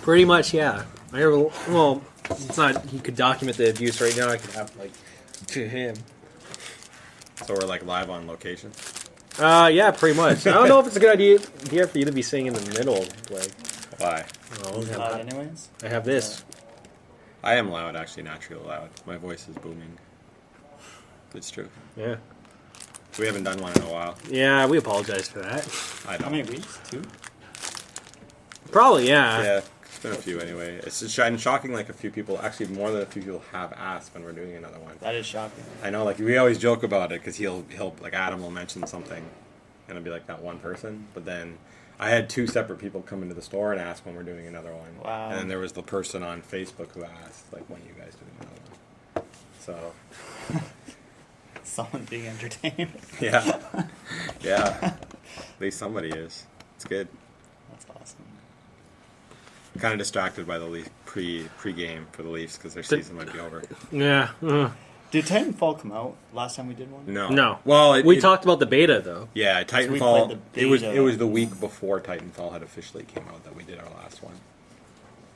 Pretty much, yeah. Well, it's not. He could document the abuse right now. I could have like to him. So we're like live on location. Yeah, pretty much. I don't know if it's a good idea for you to be sitting in the middle. Like, Why? oh, Is it loud anyways? I have this. I am loud, actually, naturally loud. My voice is booming. It's true. Yeah. We haven't done one in a while. Yeah, we apologize for that. I How don't. many weeks? 2? Probably, yeah. Yeah, it's been a few anyway. It's just shocking. Like a few people, actually more than a few people, have asked when we're doing another one. That is shocking. I know, like we always joke about it because he'll like Adam will mention something, and it'll be like that one person. But then I had 2 separate people come into the store and ask when we're doing another one. Wow. And then there was the person on Facebook who asked like, when are you guys doing another one? So Someone being entertained. yeah, yeah. At least somebody is. It's good. That's awesome. Kind of distracted by the pre-game for the Leafs because their season might be over. Yeah. Did Titanfall come out last time we did one? No. No. Well, we talked about the beta though. Yeah, played Titanfall. the It was beta. the week before Titanfall had officially came out that we did our last one.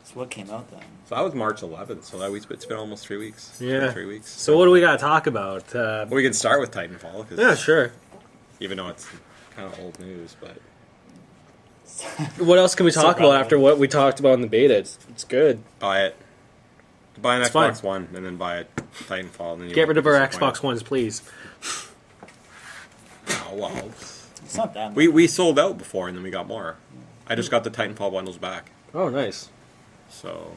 So what came out then? So that was March 11th. So it's been almost 3 weeks. Yeah. 3 weeks. So what do we got to talk about? Well, we can start with Titanfall. Cause Yeah, sure. Even though it's kind of old news, but What else can we So talk about relevant. after what we talked about in the beta? It's good. buy it. Buy an It's Xbox fine. One and then buy it Titanfall. And then you Get won't rid of be our disappointed. Xbox Ones, please. Oh, well, It's not that much. we sold out before and then we got more. I just got the Titanfall bundles back. Oh, nice. So,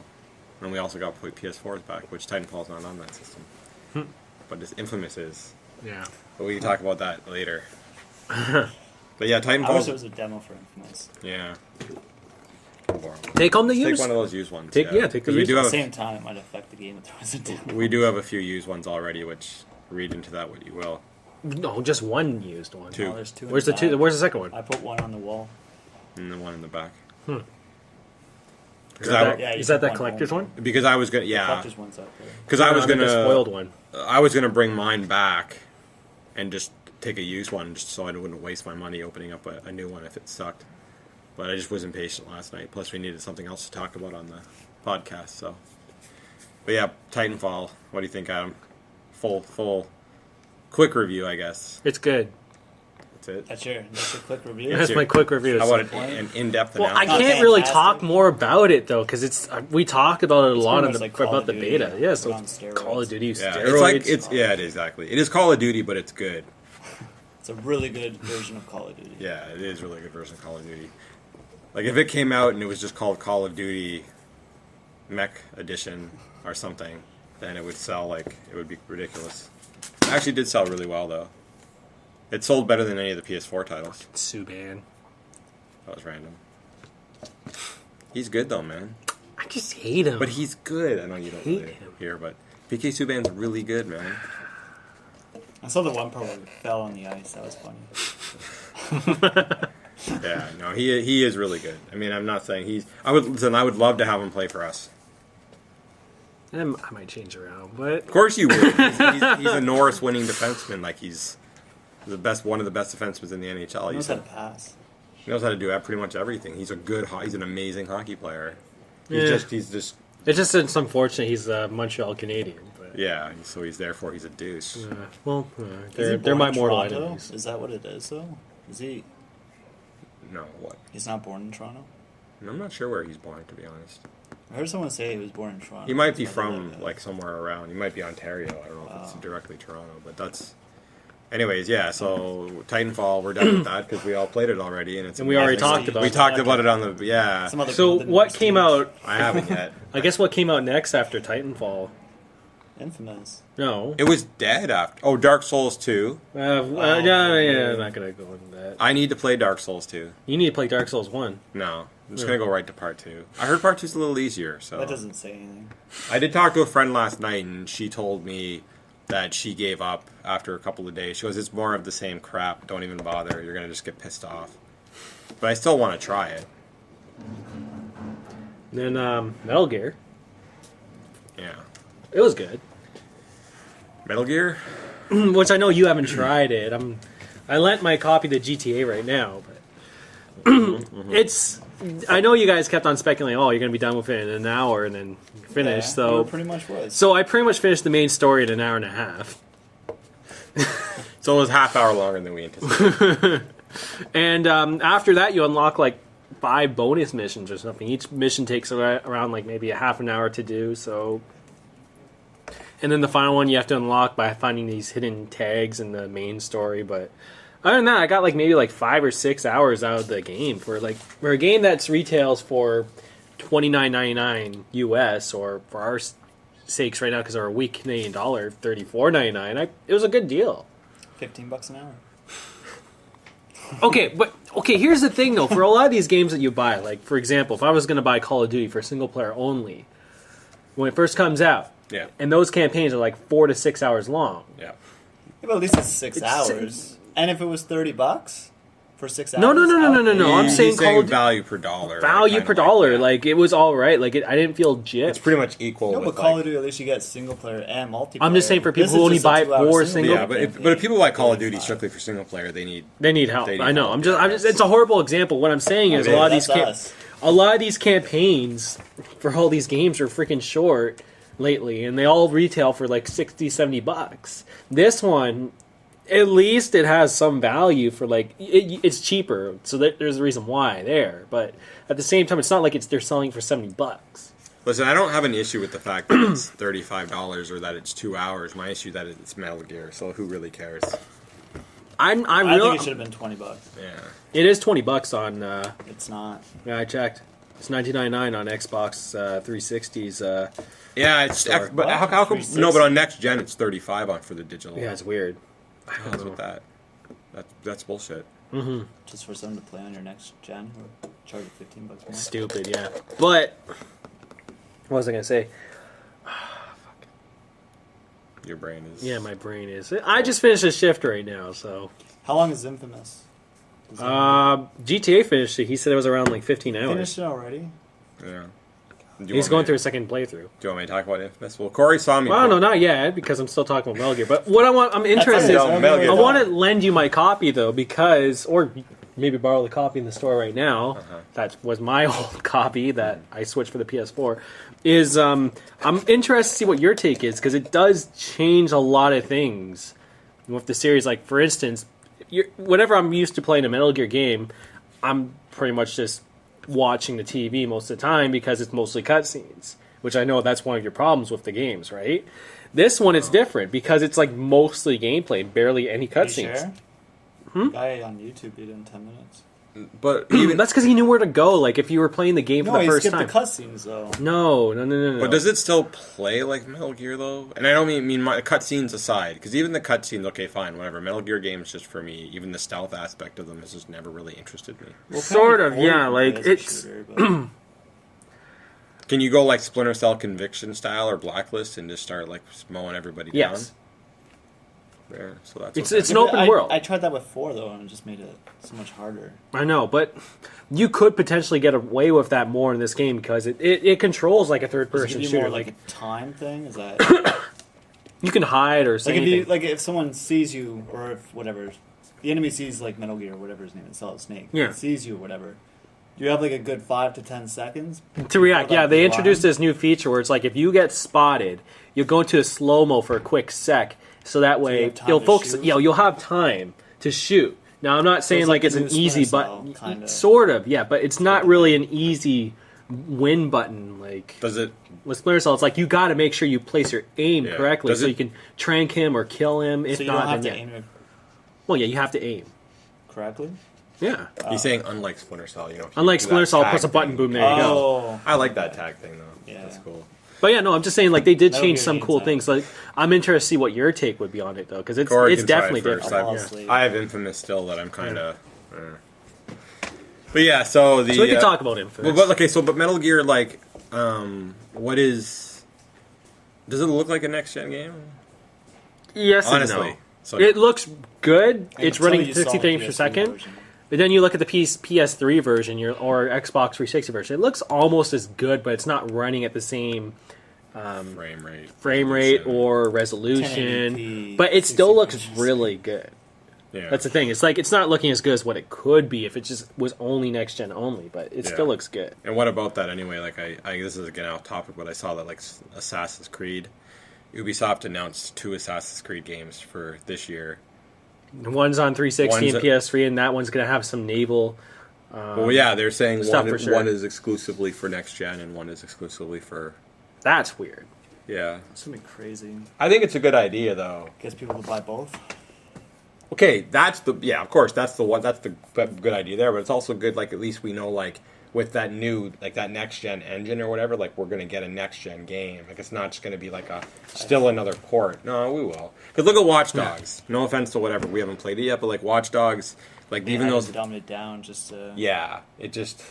and we also got PS4s back, which Titanfall's not on that system. But this Infamous is. Yeah. But we can talk about that later. But yeah, I wish it Titanfall. was a demo for Infamous. Yeah. Take home the Take used. one of those used ones. Take the 'Cause we used do At have the same time, it might affect the game if there was a demo. we do have a few used ones already, which read into that what you will. No, just one used one. 2. Oh, there's 2 in Where's the back. two? Where's the second one? I put one on the wall. And then one in the back. Is Because that, I, Yeah, you is that took that one collector's home. one? because I was gonna Collector's one's up there. because I was think the gonna spoiled one. I was gonna bring mine back and just take a used one just so I wouldn't waste my money opening up a new one if it sucked. But I just wasn't patient last night. Plus, we needed something else to talk about on the podcast. So, but yeah, Titanfall. What do you think, Adam? Full, quick review, I guess. It's good. That's it. That's your quick review. That's my quick review. How about an in-depth Well, I analysis? can't really Fantastic. talk more about it though, because it's we talked about it a lot pretty in much the, like Call about of the Duty, beta. Yeah, so but on steroids. Call of Duty Yeah, steroids. it's like yeah, it is exactly. It is Call of Duty, but it's good. It's a really good version of Call of Duty. Yeah, it is a really good version of Call of Duty. Like if it came out and it was just called Call of Duty Mech Edition or something, then it would sell like it would be ridiculous. It actually did sell really well though. It sold better than any of the PS4 titles. Subban. That was random. He's good though, man. I just hate him. But he's good. I know you don't Hate really him. hear, but PK Subban's really good, man. I saw the one part where it fell on the ice. That was funny. Yeah, no, he is really good. I mean, I'm not saying he's. I would love to have him play for us. I might change around, but Of course you would. He's a Norris winning defenseman. Like he's the best, one of the best defensemen in the NHL. He knows He's how to pass. He knows how to do pretty much everything. He's a good. He's an amazing hockey player. Yeah. He's just. it's unfortunate he's a Montreal Canadian. But Yeah, so he's therefore he's a douche. well, Is they're he born my in mortal Toronto? enemies. Is that what it is, though? Is he? No, what? He's not born in Toronto? I'm not sure where he's born, to be honest. I heard someone say he was born in Toronto. He might be Something from that. like somewhere around. He might be Ontario. I don't know if it's Wow. directly Toronto, but that's. Anyways, yeah. So Titanfall, we're done with that because we all played it already, and it's. And we already amazing. talked about We it. talked about it on the Some other So than what Prestige. came out? I haven't yet. I guess what came out next after Titanfall? Infamous. No. It was dead after. Oh, Dark Souls 2. Yeah, I'm not gonna go into that. I need to play Dark Souls 2. You need to play Dark Souls 1. No, I'm just gonna go right to part 2. I heard part 2's a little easier. So That doesn't say anything. I did talk to a friend last night, and she told me that she gave up after a couple of days. She goes, "It's more of the same crap. Don't even bother. You're gonna just get pissed off." But I still want to try it. Then Metal Gear. Yeah. It was good. Metal Gear. Which I know you haven't tried it. I lent my copy to GTA right now, it's. I know you guys kept on speculating. Oh, you're going to be done with it in an hour and then finish. Yeah, So we pretty much was. So I pretty much finished the main story in an hour and a half. So it was half hour longer than we anticipated. And after that, you unlock like 5 bonus missions or something. Each mission takes around like maybe a half an hour to do. So, and then the final one you have to unlock by finding these hidden tags in the main story. But other than that, I got like maybe like 5 or 6 hours out of the game for a game that's retails for $29.99 US, or for our sakes right now because our weak Canadian dollar $34.99. It was a good deal. $15 an hour. Okay, here's the thing though. For a lot of these games that you buy, like for example, if I was going to buy Call of Duty for single player only, when it first comes out, Yeah. and those campaigns are like 4 to 6 hours long. Yeah. Yeah, but at least it's 6 hours. And if it was $30 for 6 hours, No. I'm saying Call of Duty value per dollar. value per dollar. Like it was all right. Like I didn't feel gypped. It's pretty much equal. No, with, but Call like, of Duty, at least you get single player and multiplayer. I'm just saying for people This who is only just a buy it 2 hour for single. Yeah, but if people buy Call of Duty strictly for single player, they need help. They need I know. help, I'm just. It's a horrible example. What I'm saying is Okay, a lot of that's these campaigns for all these games are freaking short lately, and they all retail for like $60-$70. This one, at least it has some value for like it's cheaper, so there's a reason why there. But at the same time, it's not like they're selling for $70. Listen, I don't have an issue with the fact that it's $35 or that it's 2 hours. My issue is that it's Metal Gear, so who really cares? I I really. think it should have been $20. Yeah. It is $20 on. It's not. Yeah, I checked. It's $19.99 on Xbox 360's. Yeah, it's Store. but how come? 360? No, but on next gen it's 35 on for the digital. Yeah, it's weird. What's with that? That's bullshit. Just for someone to play on your next gen, or charge you $15 more. Stupid, yeah. But what was I gonna say? Your brain is. Yeah, my brain is. I just finished a shift right now, so. How long is Infamous? Is it- GTA finished it. He said it was around like 15 hours. finished it already? Yeah. Do you He's want going me- through a second playthrough. Do you want me to talk about Infamous? Well, Corey saw me. Well, no, not yet, because I'm still talking about Metal Gear. But what I'm interested That's in, Metal Gear. I want to lend you my copy though, because, or maybe borrow the copy in the store right now. That was my old copy that I switched for the PS4. Is I'm interested to see what your take is, because it does change a lot of things with the series. Like for instance, whenever I'm used to playing a Metal Gear game, I'm pretty much just watching the TV most of the time because it's mostly cutscenes, which I know that's one of your problems with the games, right? This one, it's different because it's like mostly gameplay, barely any cutscenes. Guy on YouTube beat it in 10 minutes. But even That's because he knew where to go. Like if you were playing the game for No, the he first skipped time. the cutscenes though. No. But does it still play like Metal Gear though? And I don't mean my cutscenes aside, because even the cutscenes, okay, fine, whatever. Metal Gear games, just for me, even the stealth aspect of them has just never really interested me. Well, Sort kind of, yeah, like, as a it's- shooter, but- Can you go like Splinter Cell Conviction style or Blacklist and just start like mowing everybody Yes. down? Yeah, so that's It's okay. an open world. I tried that with 4 though, and it just made it so much harder. I know, but you could potentially get away with that more in this game because it controls like a third Does it person give you shooter. more Like like a time thing? Is that you can hide or say like if anything. you like if someone sees you or if whatever the enemy sees like Metal Gear or whatever his name is, Solid Snake. Yeah. Sees you or whatever. You have like a good 5 to 10 seconds To react, before yeah, that they blue introduced line. this new feature where it's like if you get spotted, you'll go into a slow mo for a quick sec, so that way have time you'll to focus. shoot? You'll have time to shoot. Now I'm not saying it's like like it's the an new easy Splinter button, Cell, kinda. sort of, yeah, but it's not really an easy win button like. Does it? With Splinter Cell, it's like you got to make sure you place your aim Yeah. correctly Does so it- you can trank him or kill him. If So you not, don't have to then yeah. aim it Well, yeah, you have to aim. correctly. Yeah. He's saying unlike Splinter Cell, you know. if you Unlike do that Splinter Cell, tag press a button, thing. boom, there you go. Oh, I like that tag thing though. Yeah. That's cool. But yeah, no, I'm just saying like they did Metal change Gear some needs cool that. things. Like I'm interested to see what your take would be on it though, because it's Corey it's can try it definitely first. different. I'll Yeah. fall asleep. I have Infamous still that I'm kind of. But yeah, so the. So we can talk about him first. Well, but okay, but Metal Gear, like, what is? Does it look like a next gen game? Yes and Honestly, no. so It looks good. I can It's tell running you saw 60 the frames per PS3 second. version. But then you look at the PS3 version or Xbox 360 version. It looks almost as good, but it's not running at the same frame rate or resolution. 1080p, But it still 60 looks frames. really good. Yeah. That's the thing. It's like it's not looking as good as what it could be if it just was only next gen only, but it still looks good. And what about that anyway? Like I this is again off topic, but I saw that like Assassin's Creed, Ubisoft announced 2 Assassin's Creed games for this year. One's on 360 and PS3, and that one's going to have some naval. Well, yeah, they're saying one is exclusively for next gen and one is exclusively for. That's weird. Yeah, It's something crazy. I think it's a good idea though. Gets people to buy both. Okay, of course that's the good idea there, but it's also good like at least we know like with that new like that next gen engine or whatever, like we're gonna get a next gen game. Like it's not just gonna be like still another port. No, we will. Because look at Watch Dogs. No offense to whatever, we haven't played it yet, but like Watch Dogs, like even those dumbed it down just. Yeah, it just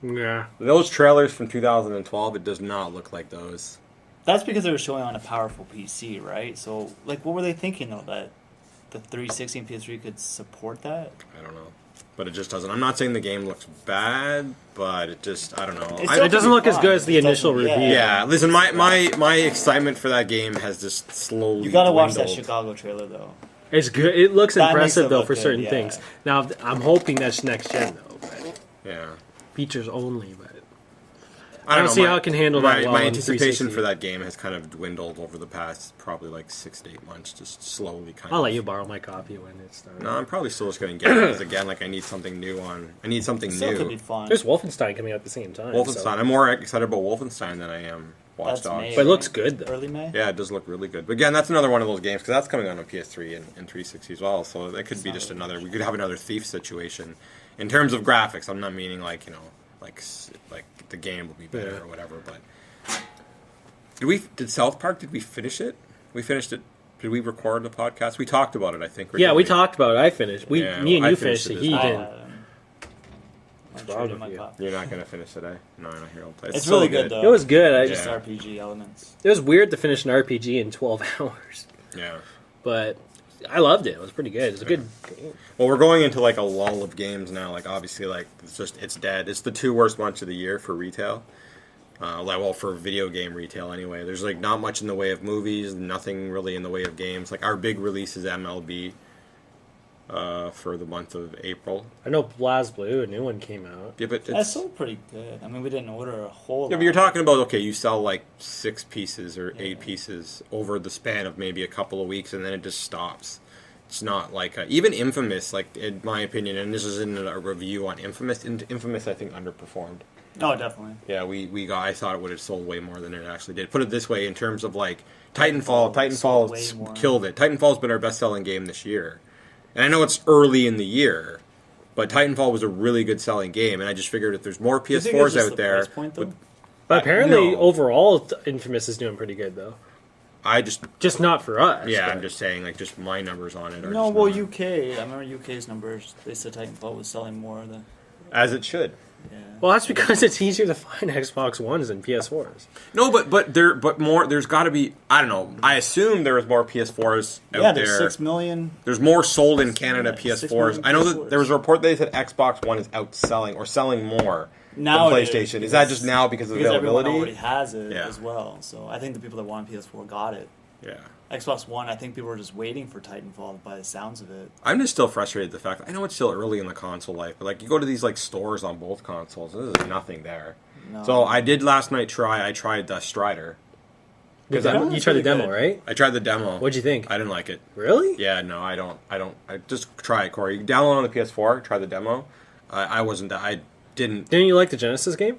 Yeah. those trailers from 2012. It does not look like those. That's because they were showing on a powerful PC, right? So, like, what were they thinking though that the 360 and PS3 could support that? I don't know. But it just doesn't. I'm not saying the game looks bad, but it just, I don't know. It doesn't look as good as the initial review. Yeah, listen, my excitement for that game has just slowly You gotta watch that dwindled. Chicago trailer though. It's good. It looks That impressive makes it though look for good, certain yeah. things. Now I'm hoping that's next gen though. But Yeah. features only, but I don't see how it can handle that well My on anticipation 360. for that game has kind of dwindled over the past probably like 6 to 8 months, just slowly kind of. I'll let you borrow my copy when it starts. No, I'm probably still just going to get it because again, like I need something new I need something Still new. could be fun. There's Wolfenstein coming out at the same time. Wolfenstein. So. I'm more excited about Wolfenstein than I am Watch That's Dogs. May, But it looks good though. Early May. Yeah, it does look really good. But again, that's another one of those games because that's coming out on PS3 and 360 as well. So that could be just another. We could have another Thief situation in terms of graphics. I'm not meaning like like the game will be better or whatever. But did South Park? Did we finish it? We finished it. Did we record the podcast? We talked about it. I think. Yeah, we talked about it. I finished. Me and I you finished finished it. it He as didn't. I'm wrong trading with my you? copy. You're not gonna finish today. No, I'm not here. I'll play. It's so really good though. It was good. Just Yeah. RPG elements. It was weird to finish an RPG in 12 hours, Yeah. but I loved it. It was pretty good. It was a good game. Well, we're going into like a lull of games now. Like obviously, like it's dead. It's the 2 worst months of the year for retail. For video game retail anyway. There's like not much in the way of movies, nothing really in the way of games. Like our big release is MLB for the month of April. I know BlazBlue, a new one came out. Yeah, but That's still pretty good. I mean, we didn't order a whole. yeah, but you're talking about okay, you sell like 6 pieces or 8 pieces over the span of maybe a couple of weeks, and then it just stops. It's not like even Infamous, like in my opinion, and this isn't a review on Infamous. Infamous, I think, underperformed. Oh, definitely. Yeah, I thought it would have sold way more than it actually did. Put it this way, in terms of like Titanfall sold way more. killed it. Titanfall's been our best-selling game this year, and I know it's early in the year, but Titanfall was a really good selling game. And I just figured if there's more Do you think it's PS4s just out the there, price point, though? But apparently, no. overall, Infamous is doing pretty good though. I just Just not for us. yeah, but- I'm just saying like just my numbers on it are No, just well, not- UK. I remember UK's numbers. They said Titanfall was selling more than. as it should. Yeah. Well, that's because it's easier to find Xbox Ones than PS4s. No, but more. There's got to be. I don't know. I assume there is more PS4s out Yeah, there. there's 6 million. There's more sold in Canada Yeah, 6 PS4s. million I know that PS4s. there was a report that said Xbox One is outselling or selling more Now than it PlayStation. is, Is that just now because of Because everyone availability? already has it Yeah. as well. So I think the people that want PS4 got it. Yeah. Xbox One, I think people were just waiting for Titanfall by the sounds of it. I'm just still frustrated at the fact that I know it's still early in the console life, but like you go to these like stores on both consoles, and there's nothing there. No. So I did last night I tried Strider. You that tried was the pretty demo, good. right? I tried the demo. What'd you think? I didn't like it. Really? Yeah, no, I don't. I just try it, Corey. You download on the PS4, try the demo. I wasn't. I didn't. Didn't you like the Genesis game?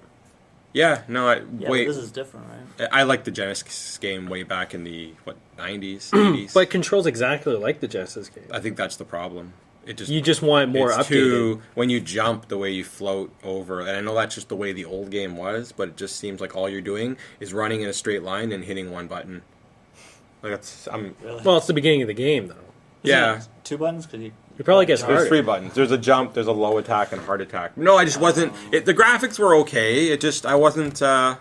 Yeah, no. Yeah, Wait, but this is different, right? I liked the Genesis game way back in the 90s, 80s. But it controls exactly like the Genesis game. I think that's the problem. It just You just want it more it's updated. too when you jump the way you float over, and I know that's just the way the old game was, but it just seems like all you're doing is running in a straight line and hitting one button. Like Really? Well, it's the beginning of the game, though. yeah. 2 buttons? Could you? It probably gets There's harder. 3 buttons. There's a jump, there's a low attack, and hard attack. No, I just wasn't. The graphics were okay. It just I wasn't. I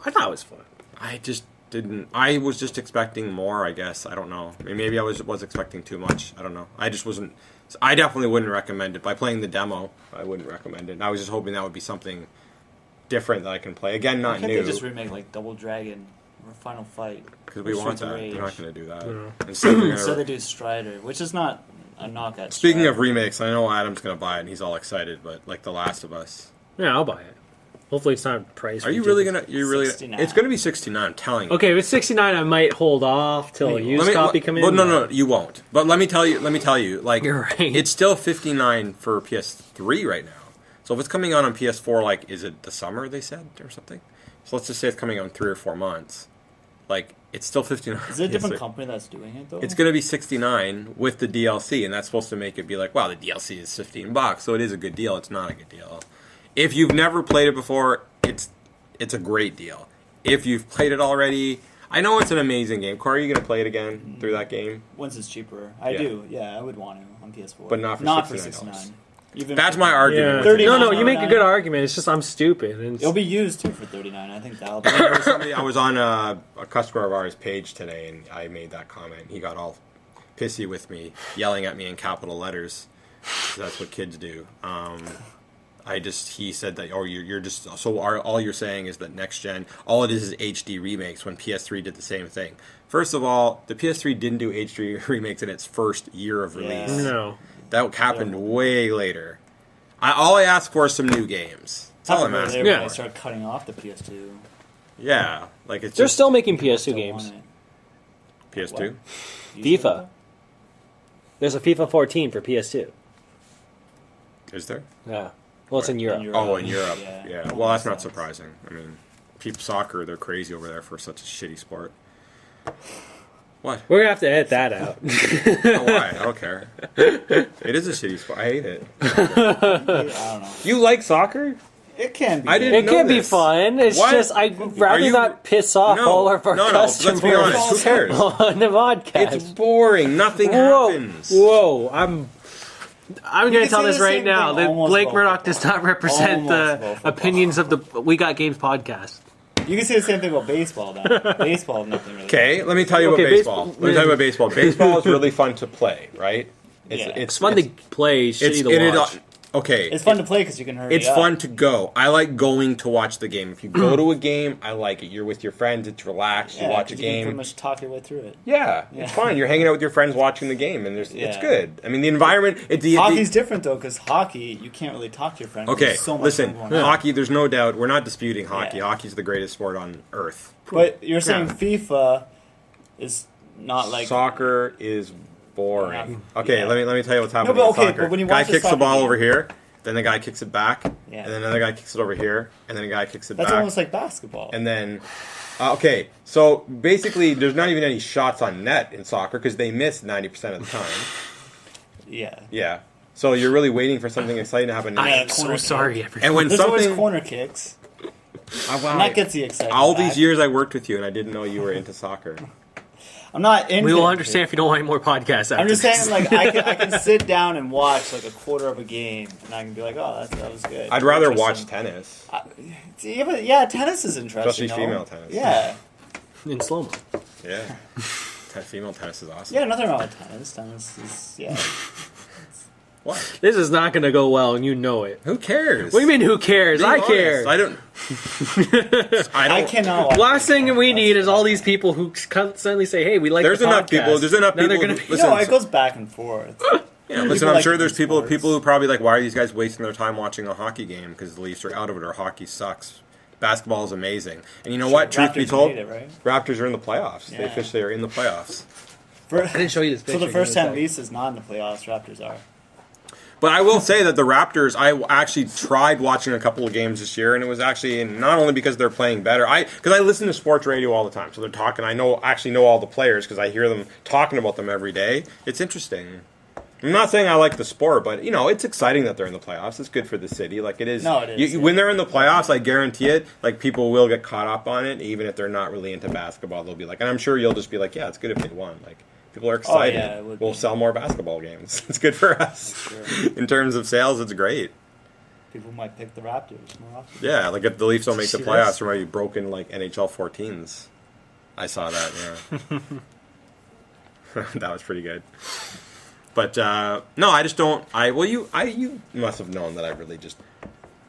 thought it was fun. I just didn't. I was just expecting more. I guess I don't know. Maybe I was expecting too much. I don't know. I just wasn't. I definitely wouldn't recommend it. By playing the demo, I wouldn't recommend it. And I was just hoping that would be something different that I can play. Again, not Can't new. they just remake like Double Dragon or Final Fight? Because we or want Streets of that. Rage? They're not going to do that. No. Instead, they're So gonna, they do Strider, which is not a knock at. Speaking Stripe. of remakes, I know Adam's gonna buy it and he's all excited, but like The Last of Us. Yeah, I'll buy it. Hopefully it's not priced. Are you really gonna? You're really? 69. It's gonna be 69. I'm telling you. Okay, if it's 69, I might hold off till a used copy come in. Well, no, you won't. But let me tell you. Like, You're right. It's still 59 for PS3 right now. So if it's coming out on PS4, like, is it the summer they said or something? So let's just say it's coming out in 3 or 4 months. Like, it's still 59. Is it a different company that's doing it though? It's going to be 69 with the DLC, and that's supposed to make it be like, wow, the DLC is $15, so it is a good deal. It's not a good deal. If you've never played it before, it's a great deal. If you've played it already, I know it's an amazing game. Corey, are you going to play it again through that game? Once it's cheaper, I do. Yeah, I would want to on PS4, but not for $69. 69. Even That's my argument. Yeah. 39. No, you make a good argument. It's just I'm stupid. And It'll be used too for 39. I think that'll be. I was on a customer of ours page today, and I made that comment. He got all pissy with me, yelling at me in capital letters. That's what kids do. He said that, you're just, so all you're saying is that next gen, all it is HD remakes when PS3 did the same thing. First of all, the PS3 didn't do HD remakes in its first year of release. Yeah. no. That happened way later. All I ask for is some new games. That's all I'm asking. When they start cutting off the PS2. Yeah, like it's They're just still making PS2 Still games. want it. PS2. You FIFA. still- There's a FIFA 14 for PS2. Is there? Yeah. Well, it's in Europe. Oh, in Europe. Yeah. Yeah. Well, that's not surprising. I mean, soccer, they're crazy over there for such a shitty sport. What? We're gonna have to edit that out. Oh, why? I don't care. It is a shitty sport. I hate it. I don't know. You like soccer? It can be. I didn't It know can be this. fun. It's What? just I'd rather you- not piss off No. all of our No, customers. let's be honest. Who cares? On the podcast. It's boring. Nothing happens. Whoa! I'm going to can tell say this the right same now. thing That almost Blake about Murdoch football. does not represent Almost the about football. opinions of the We Got Games podcast. You can say the same thing about baseball. Then baseball, nothing really. Okay, let me tell you Okay, about baseball. baseball- Let me tell you about baseball. Baseball is really fun to play, right? Yeah. It's fun to play, shitty to watch. Okay. It's fun to play because you can hurry It's up. fun to go. I like going to watch the game. If you go to a game, I like it. You're with your friends. It's relaxed. Yeah, you watch a 'cause you can game. pretty much talk your way through it. Yeah, Yeah. it's fun. You're hanging out with your friends watching the game, and it's Yeah. good. I mean, the environment. Hockey's different though, because hockey you can't really talk to your friends. Okay, There's so much listen. going on. Hockey. There's no doubt. We're not disputing hockey. Yeah. Hockey's the greatest sport on earth. But you're saying Yeah. FIFA is not like Soccer is boring. Yeah. Okay, Yeah. let me tell you what's happening. but in okay, soccer. but when you guy watch a kicks the soccer ball game- over here, then the guy kicks it back, Yeah. and then another guy kicks it over here, and then a guy kicks it that's back. almost like basketball. And then, okay, so basically, there's not even any shots on net in soccer because they miss 90% of the time. yeah. Yeah. So you're really waiting for something exciting to happen. I Yeah, am so corner sorry, kick. everyone. And when There's always something, corner kicks, wow, and that gets you excited. all back. these years I worked with you, and I didn't know you were into soccer. I'm not into We will it. understand if you don't want any more podcasts. After I'm just this. saying, like I can sit down and watch like a quarter of a game, and I can be like, oh, that was good. I'd rather watch Interesting. tennis. Yeah, tennis is interesting. Especially though. female tennis. Yeah, in slow mo. Yeah. Female tennis is awesome. yeah, nothing wrong with tennis. Tennis is What? This is not going to go well, and you know it. Who cares? What do you mean? Who cares? Be I honest. care. I don't. I cannot. Watch Last thing tennis. we need is all these people who constantly say, "Hey, we like." There's the enough podcast." people. There's enough Now they're people. gonna who- be- listen, No, it goes back and forth. Yeah, listen, People I'm like sure there's different people sports. who probably like, why are these guys wasting their time watching a hockey game? Because the Leafs are out of it, or hockey sucks. Basketball is amazing. And you know what? Truth be Raptors told, made it, right? Raptors are in the playoffs. They Yeah. officially are in the playoffs. For, I didn't show you this so picture. the first Give me a 10 sec. Leafs is not in the playoffs. Raptors are. But I will say that the Raptors, I actually tried watching a couple of games this year, and it was actually not only because they're playing better. Because I listen to sports radio all the time, so they're talking. I actually know all the players because I hear them talking about them every day. It's interesting. I'm not saying I like the sport, but it's exciting that they're in the playoffs. It's good for the city. Like it is. No, it is, yeah. When they're in the playoffs, I guarantee it. Like people will get caught up on it, even if they're not really into basketball. They'll be like, and I'm sure you'll just be like, yeah, it's good if they won. Like people are excited. yeah, it would we'll be. sell more basketball games. It's good for us. Sure. In terms of sales, it's great. People might pick the Raptors more often. Yeah, like if the Leafs don't make the See playoffs, this? there might be broken like NHL 14s. I saw that. Yeah, that was pretty good. But no, I just don't. You must have known that I really just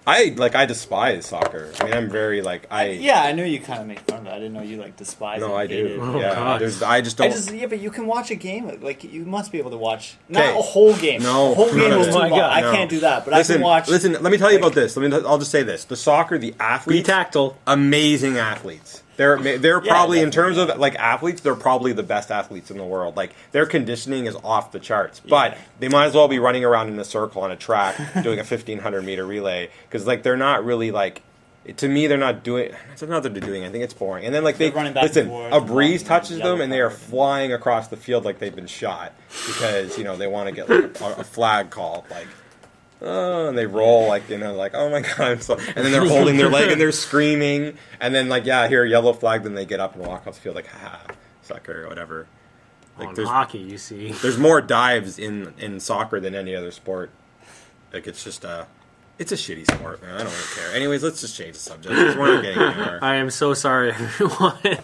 I despise soccer. I mean, I'm very Yeah, I knew you kind of make fun of it. I didn't know you despise it. No, I hate do. it. Oh, Yeah, God. I just don't. Yeah, but you can watch a game. Like, you must be able to watch not Okay. a whole game. No, a whole game no, is no, too no. long. God, I no. can't do that. But Listen, I can watch. listen. Let me tell you about this. I'll just say this: the soccer, the athletes, Be tactile. amazing athletes. They're probably in terms of definitely. athletes, they're probably the best athletes in the world. Like their conditioning is off the charts, but they might as well be running around in a circle on a track doing a 1,500-meter relay because they're not really to me, they're not doing. It's another they're doing. I think it's boring. And then They're running back and listen, forth a and breeze walking touches yellow them and they are card. flying across the field like they've been shot because they want to get a flag called oh, and they roll oh my god, and then they're holding their leg and they're screaming, and then here, yellow flag, then they get up and walk off the field haha, sucker or whatever. On there's hockey, you see. there's more dives in soccer than any other sport. It's just it's a shitty sport, man. I don't really care. Anyways, let's just change the subject. We're not getting anywhere. I am so sorry, everyone.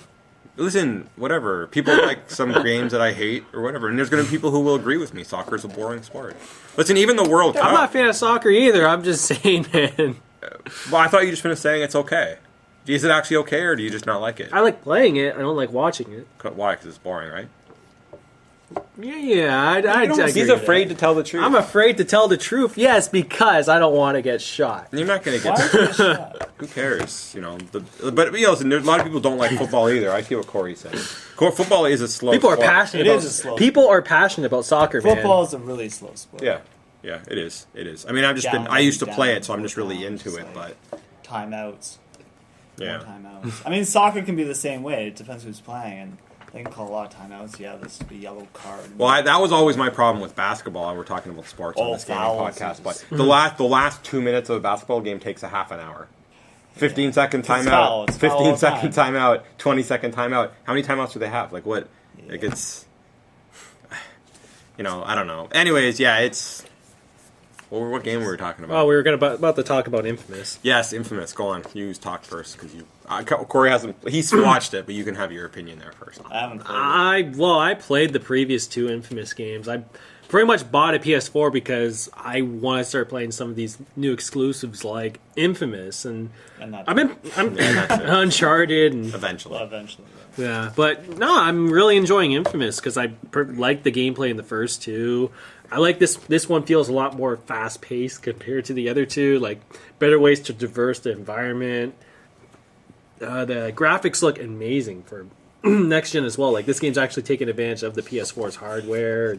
Listen, whatever. People like some games that I hate or whatever, and there's going to be people who will agree with me. Soccer is a boring sport. Listen, even the World Cup. I'm not a fan of soccer either. I'm just saying, man. Well, I thought you just finished saying it's okay. Is it actually okay, or do you just not like it? I like playing it. I don't like watching it. Why? Because it's boring, right? Yeah, I agree He's with afraid that. to tell the truth. I'm afraid to tell the truth. Yes, because I don't want to get shot. You're not going to Why get. is it shot? Who cares? But listen, there's a lot of people don't like football either. I see what Corey's saying. Football is a slow. People are sport. passionate. It about, is a slow People are passionate about soccer, man. Football is a really slow sport. Yeah, it is. It is. I mean, I used to play it, so I'm just really into it. But Timeouts. yeah, More timeouts. I mean, soccer can be the same way. It depends who's playing, and they can call a lot of timeouts. Yeah, this would be yellow card. well, that was always my problem with basketball. We're talking about sports on this gaming fouls. podcast, but the last 2 minutes of a basketball game takes a half an hour. 15-second timeout, It's foul all 15-second the time. timeout, 20-second timeout. How many timeouts do they have? Like what? Yeah. Like it's, I don't know. Anyways, yeah, it's. What game were we talking about? Oh, we were about to talk about Infamous. Yes, Infamous. Go on. You talk first because Corey hasn't. He's watched it, but you can have your opinion there first. I haven't played it. I played the previous two Infamous games. I pretty much bought a PS4 because I want to start playing some of these new exclusives like Infamous, and And not I'm Uncharted and Eventually. well, eventually. yeah, but no, I'm really enjoying Infamous because I like the gameplay in the first two. I like this. This one feels a lot more fast paced compared to the other two. Like better ways to traverse the environment. The graphics look amazing for next gen as well. Like this game's actually taking advantage of the PS4's hardware.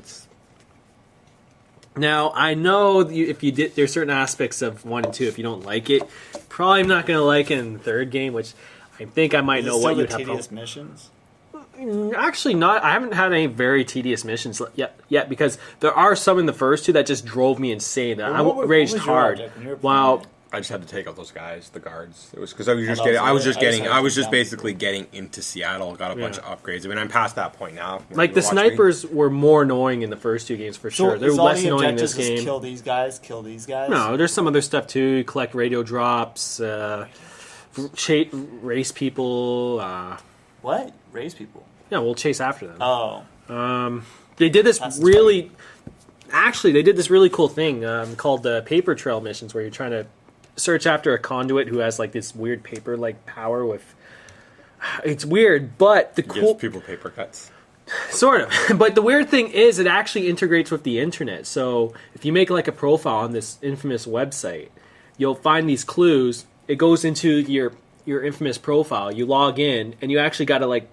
Now I know if you did, there's certain aspects of 1 and 2. If you don't like it, probably not going to like it in the third game, which I think I might Is it know still what the you'd have. tedious missions? Actually, not. I haven't had any very tedious missions yet because there are some in the first two that just drove me insane. Well, I what raged was your hard. object when you were Wow. playing? I just had to take out those guys, the guards. It was because I was just Oh, getting. so I was I just just getting. had I to was just down basically getting into Seattle. Got a bunch of upgrades. I mean, I'm past that point now. Like the snipers were more annoying in the first two games for sure. They're is all less the annoying in this objectives just game. kill these guys, kill these guys? No, there's some other stuff too. You collect radio drops, race people. What? Raise people. Yeah, we'll chase after them. Oh. They did this That's really. Actually, they did this really cool thing called the paper trail missions, where you're trying to search after a conduit who has like this weird paper-like power. With it's weird, but the Gives cool people paper cuts. sort of. But the weird thing is, it actually integrates with the internet. So if you make like a profile on this Infamous website, you'll find these clues. It goes into your Infamous profile. You log in, and you actually got to like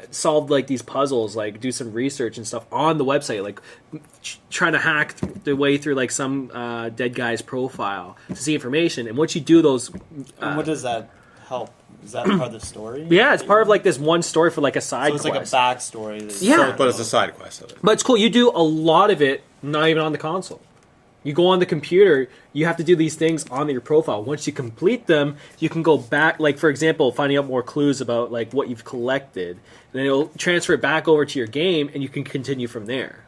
solve like these puzzles, like do some research and stuff on the website, like trying to hack the way through like some dead guy's profile to see information. And once you do those, And what does that help? Is that part of the story? yeah, it's part of like this one story for like a side So it's like a quest. backstory. that- Yeah. But it's a side quest of it. But it's cool. You do a lot of it not even on the console. You go on the computer, you have to do these things on your profile. Once you complete them, you can go back, like for example, finding out more clues about like what you've collected. And then it'll transfer it back over to your game and you can continue from there.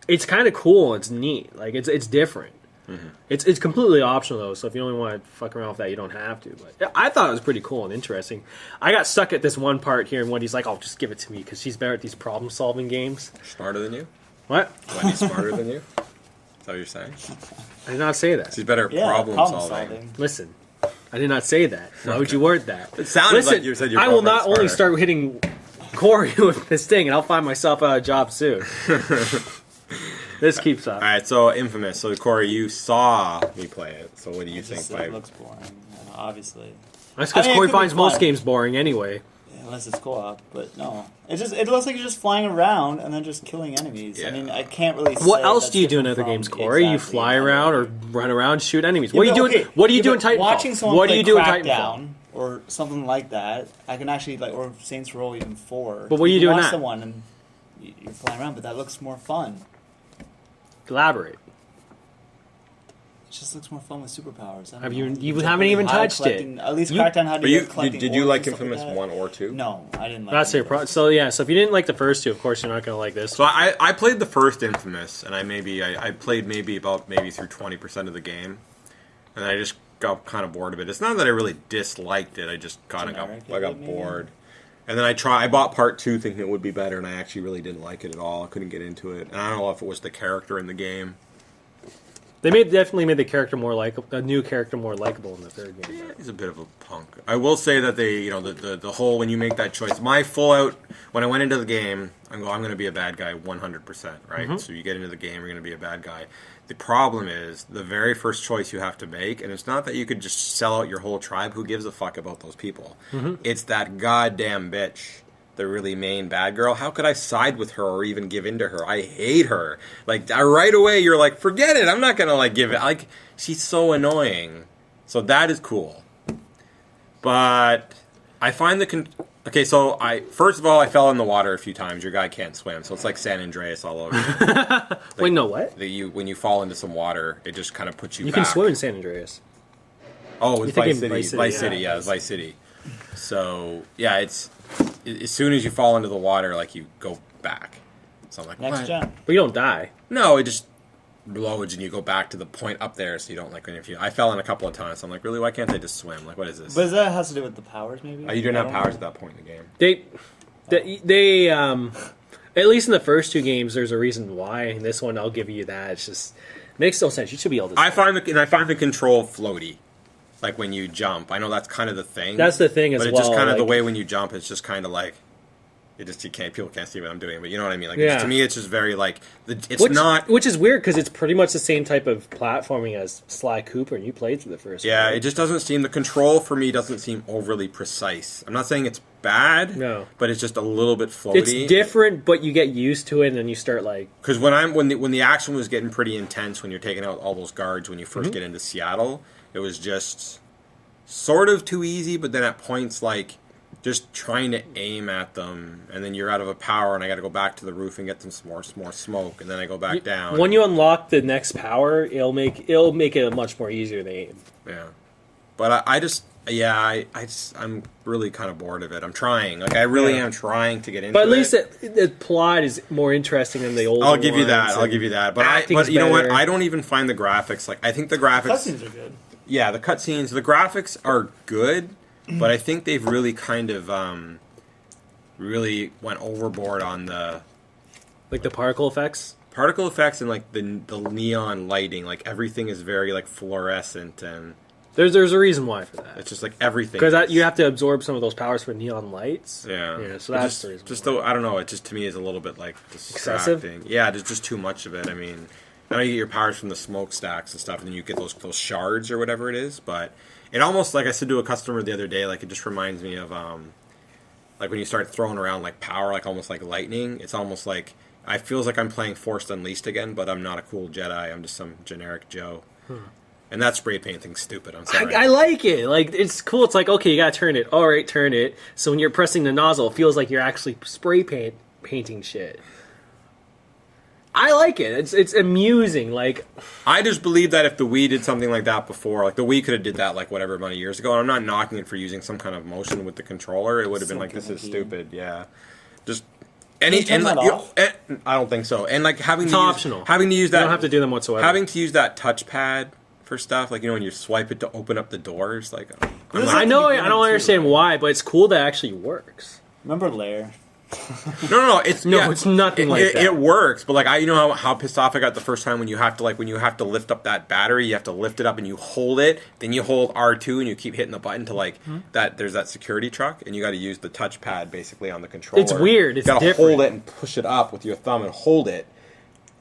It's kind of cool, it's neat. Like it's different. Mm-hmm. It's completely optional though, so if you only want to fuck around with that, you don't have to. But I thought it was pretty cool and interesting. I got stuck at this one part here, and Wendy's like, "Oh, just give it to me," because she's better at these problem-solving games. Smarter than you? What? Wendy's smarter than you? Is what you're saying? I did not say that. She's better at problem solving. Listen, I did not say that. Why would you word that? It sounded like you said your I will not girlfriend's only smarter. start hitting Corey with this thing, and I'll find myself a job soon. This keeps up. All right, so Infamous. So Corey, you saw me play it. So what do you think? It looks boring, obviously. That's because I mean, Corey it could be finds most fun. games boring anyway. Unless it's co-op, but no. It looks like you're just flying around and then just killing enemies. Yeah. I mean, I can't really say What else that's do you do in different other games, from Corey? You exactly fly another around or game. run around, shoot enemies. Yeah, What do you but do? okay, What do you do yeah, in but Titanfall? Watching someone What do play you do in Crackdown Titanfall? or something like that, I can actually or Saints Row even 4. But what do you do in watch that? someone and you're flying around, but that looks more fun. Elaborate. It just looks more fun with superpowers. I don't Have know. you It's haven't really even high touched collecting- it. At least You- Crackdown had But to you get collecting did you orbs like and stuff Infamous that. 1 or 2? No, I didn't like That's any your of problem. those. So yeah, so if you didn't like the first two, of course you're not going to like this. So I played the first Infamous, and I played maybe through 20% of the game, and I just got kind of bored of it. It's not that I really disliked it. I just kind of Generic, got maybe? bored. And then I bought part 2 thinking it would be better, and I actually really didn't like it at all. I couldn't get into it, and I don't know if it was the character in the game. They definitely made the character more a new character more likable in the third game. Yeah, he's a bit of a punk. I will say that the whole when you make that choice, my full out when I went into the game, I'm going to be a bad guy 100%, right? Mm-hmm. So you get into the game, you're going to be a bad guy. The problem is the very first choice you have to make, and it's not that you could just sell out your whole tribe. Who gives a fuck about those people? Mm-hmm. It's that goddamn bitch. The really main bad girl. How could I side with her or even give in to her? I hate her. Like right away, you're like, forget it. I'm not gonna give it. Like she's so annoying. So that is cool. But I find okay. So first of all, I fell in the water a few times. Your guy can't swim, so it's like San Andreas all over. Wait, no, what? When you fall into some water, it just kind of puts you. You back. can swim in San Andreas. Oh, it's You're Vice thinking City. Vice City, Vice City, yeah. it's Vice City. So yeah, it's as soon as you fall into the water, like you go back. So I'm like, Next what? gen. But you don't die. No, it just loads and you go back to the point up there, so you don't I fell in a couple of times. So I'm like, really? Why can't I just swim? Like, what is this? But that has to do with the powers, maybe? You didn't I have don't powers know. at that point in the game. They at least in the first two games, there's a reason why. In this one, I'll give you that. It's just makes no sense. You should be able to. I find the control floaty. Like when you jump, I know that's kind of the thing. That's the thing as but it's well. just kind of the like- way when you jump, it's just kind of like people can't see what I'm doing, but you know what I mean. Like Yeah. to me, it's just very like it's which, not. which is weird because it's pretty much the same type of platforming as Sly Cooper, and you played through the first. Yeah, one. it just doesn't seem the control for me doesn't seem overly precise. I'm not saying it's bad, No. but it's just a little bit floaty. It's different, but you get used to it, and then you start like. Because when the action was getting pretty intense, when you're taking out all those guards when you 1st get into Seattle, it was just sort of too easy. But then at points like just trying to aim at them, and then you're out of a power, and I got to go back to the roof and get some more smoke, and then I go back down. When you unlock the next power, it'll make it much more easier to aim. Yeah, but I'm really kind of bored of it. I'm trying, like I really am trying to get into it. But at least the plot is more interesting than the old. I'll give you that. But acting's you know what? better. I don't even find the graphics I think the graphics. Cutscenes are good. Yeah, the cutscenes, the graphics are good, but I think they've really kind of really went overboard on the Like the particle effects. particle effects and like the neon lighting. Like everything is very like fluorescent, and There's a reason why for that. it's just like everything. Because is- you have to absorb some of those powers for neon lights. Yeah. So But that's the reason. just though I don't know. It just to me is a little bit like Excessive? distracting. Yeah, there's just too much of it. I mean, I know you get your powers from the smokestacks and stuff, and then you get those shards or whatever it is. But it almost, like I said to a customer the other day, like it just reminds me of like when you start throwing around like power, like almost like lightning. It's almost like it feels like I'm playing Force Unleashed again, but I'm not a cool Jedi. I'm just some generic Joe. And that spray painting's stupid. I'm sorry. I like it. Like it's cool. It's like, okay, you gotta turn it. All right, turn it. So when you're pressing the nozzle, it feels like you're actually painting shit. I like it. It's amusing. Like I just believe that if the Wii did something like that before, like the Wii could have did that like whatever amount of years ago, and I'm not knocking it for using some kind of motion with the controller. It would have been like, this is stupid. Yeah, just any turn and that like, off? I don't think so. And like having it's to optional. having to use You that, don't have to do them whatsoever. having to use that touchpad for stuff, like when you swipe it to open up the doors, like I'm This like, I know. Have to be I don't done too, understand right? why, but it's cool that it actually works. Remember Lair? No, it's it's nothing like that. It works, but like you know how pissed off I got the first time when you have to lift up that battery, you have to lift it up and you hold it, then you hold R2 and you keep hitting the button to like that. There's that security truck, and you got to use the touchpad basically on the controller. It's weird. It's you got to different. hold it and push it up with your thumb and hold it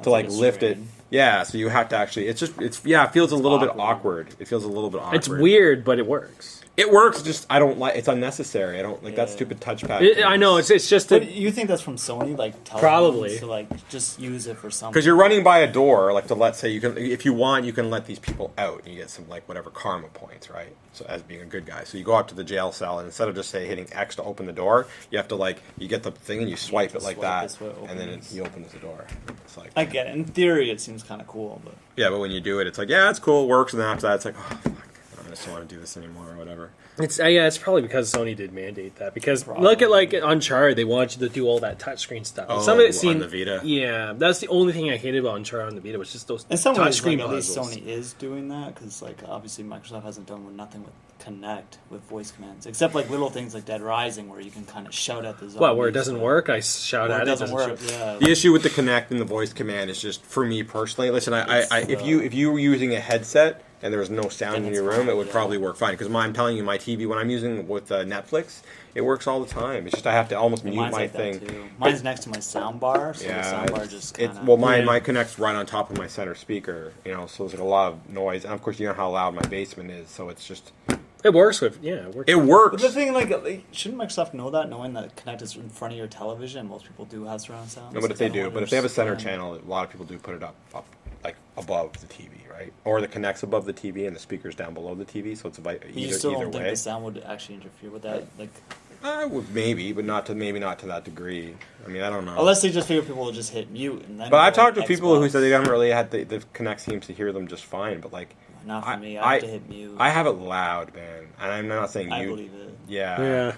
to like lift it. Yeah, so you have to actually. It feels a little bit awkward. It feels a little bit awkward. It's weird, but it works. It works. Just I don't like. It's unnecessary. I don't like that stupid touchpad. I know it's just. But you think that's from Sony, like probably to like just use it for something? Because you're running by a door, like to let's say you can, if you want, you can let these people out, and you get some like whatever karma points, right? So as being a good guy, so you go up to the jail cell, and instead of just say hitting X to open the door, you have to like you get the thing and you swipe it like that, and then he opens the door. It's like I get it. In theory, it seems kind of cool, but yeah, but when you do it, it's like yeah, it's cool, it works, and then after that, it's like oh fuck, I just don't want to do this anymore or whatever. It's probably because Sony did mandate that. Because look at like Uncharted, they want you to do all that touchshouldn't stuff. Oh, some of it seemed, on the Vita. Yeah, that's the only thing I hated about Uncharted on the Vita was just those in some ways, touchscreen like, at least puzzles. Sony is doing that because like obviously Microsoft hasn't done nothing with Connect with voice commands, except like little things like Dead Rising where you can kind of shout at the zombies. What, where it doesn't work? I shout at it. Doesn't work. Yeah. The issue with the Kinect and the voice command is just for me personally. Listen, if you were using a headset and there was no sound in your room, it would probably work fine. Because I'm telling you, my TV when I'm using with Netflix, it works all the time. It's just I have to almost mute mine's my like thing. That too. Mine's next to my sound bar, so the sound bar just kind of... my Connect's right on top of my center speaker, so there's like a lot of noise. And of course, you know how loud my basement is, so it's just... It works with, It works. But the thing, like, shouldn't Microsoft know that, knowing that Connect is in front of your television? Most people do have surround sound. No, but if they do, but if they have a center channel, a lot of people do put it up like above the TV, right? Or the Connect's above the TV and the speaker's down below the TV, so it's you still either don't think way. the sound would actually interfere with that? Like, maybe, but maybe not to that degree. I mean, I don't know. Unless they just figure people will just hit mute. And then but I've talked to Xbox. people who said they haven't really had the Connect seems to hear them just fine, but like. Not for me. I have to hit mute. I have it loud, man, and I'm not saying I you. believe it. Yeah.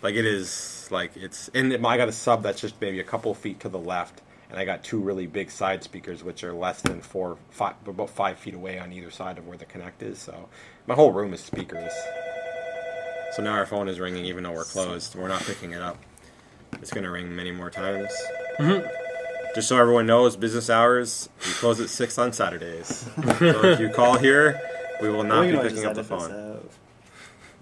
Like it is, like it's, and I got a sub that's just maybe a couple feet to the left, and I got two really big side speakers which are less than about 5 feet away on either side of where the Connect is. So my whole room is speakers. So now our phone is ringing even though we're closed. We're not picking it up. It's going to ring many more times. Mm-hmm. Just so everyone knows, business hours, we close at 6 on Saturdays. So if you call here, we will not be picking up the phone.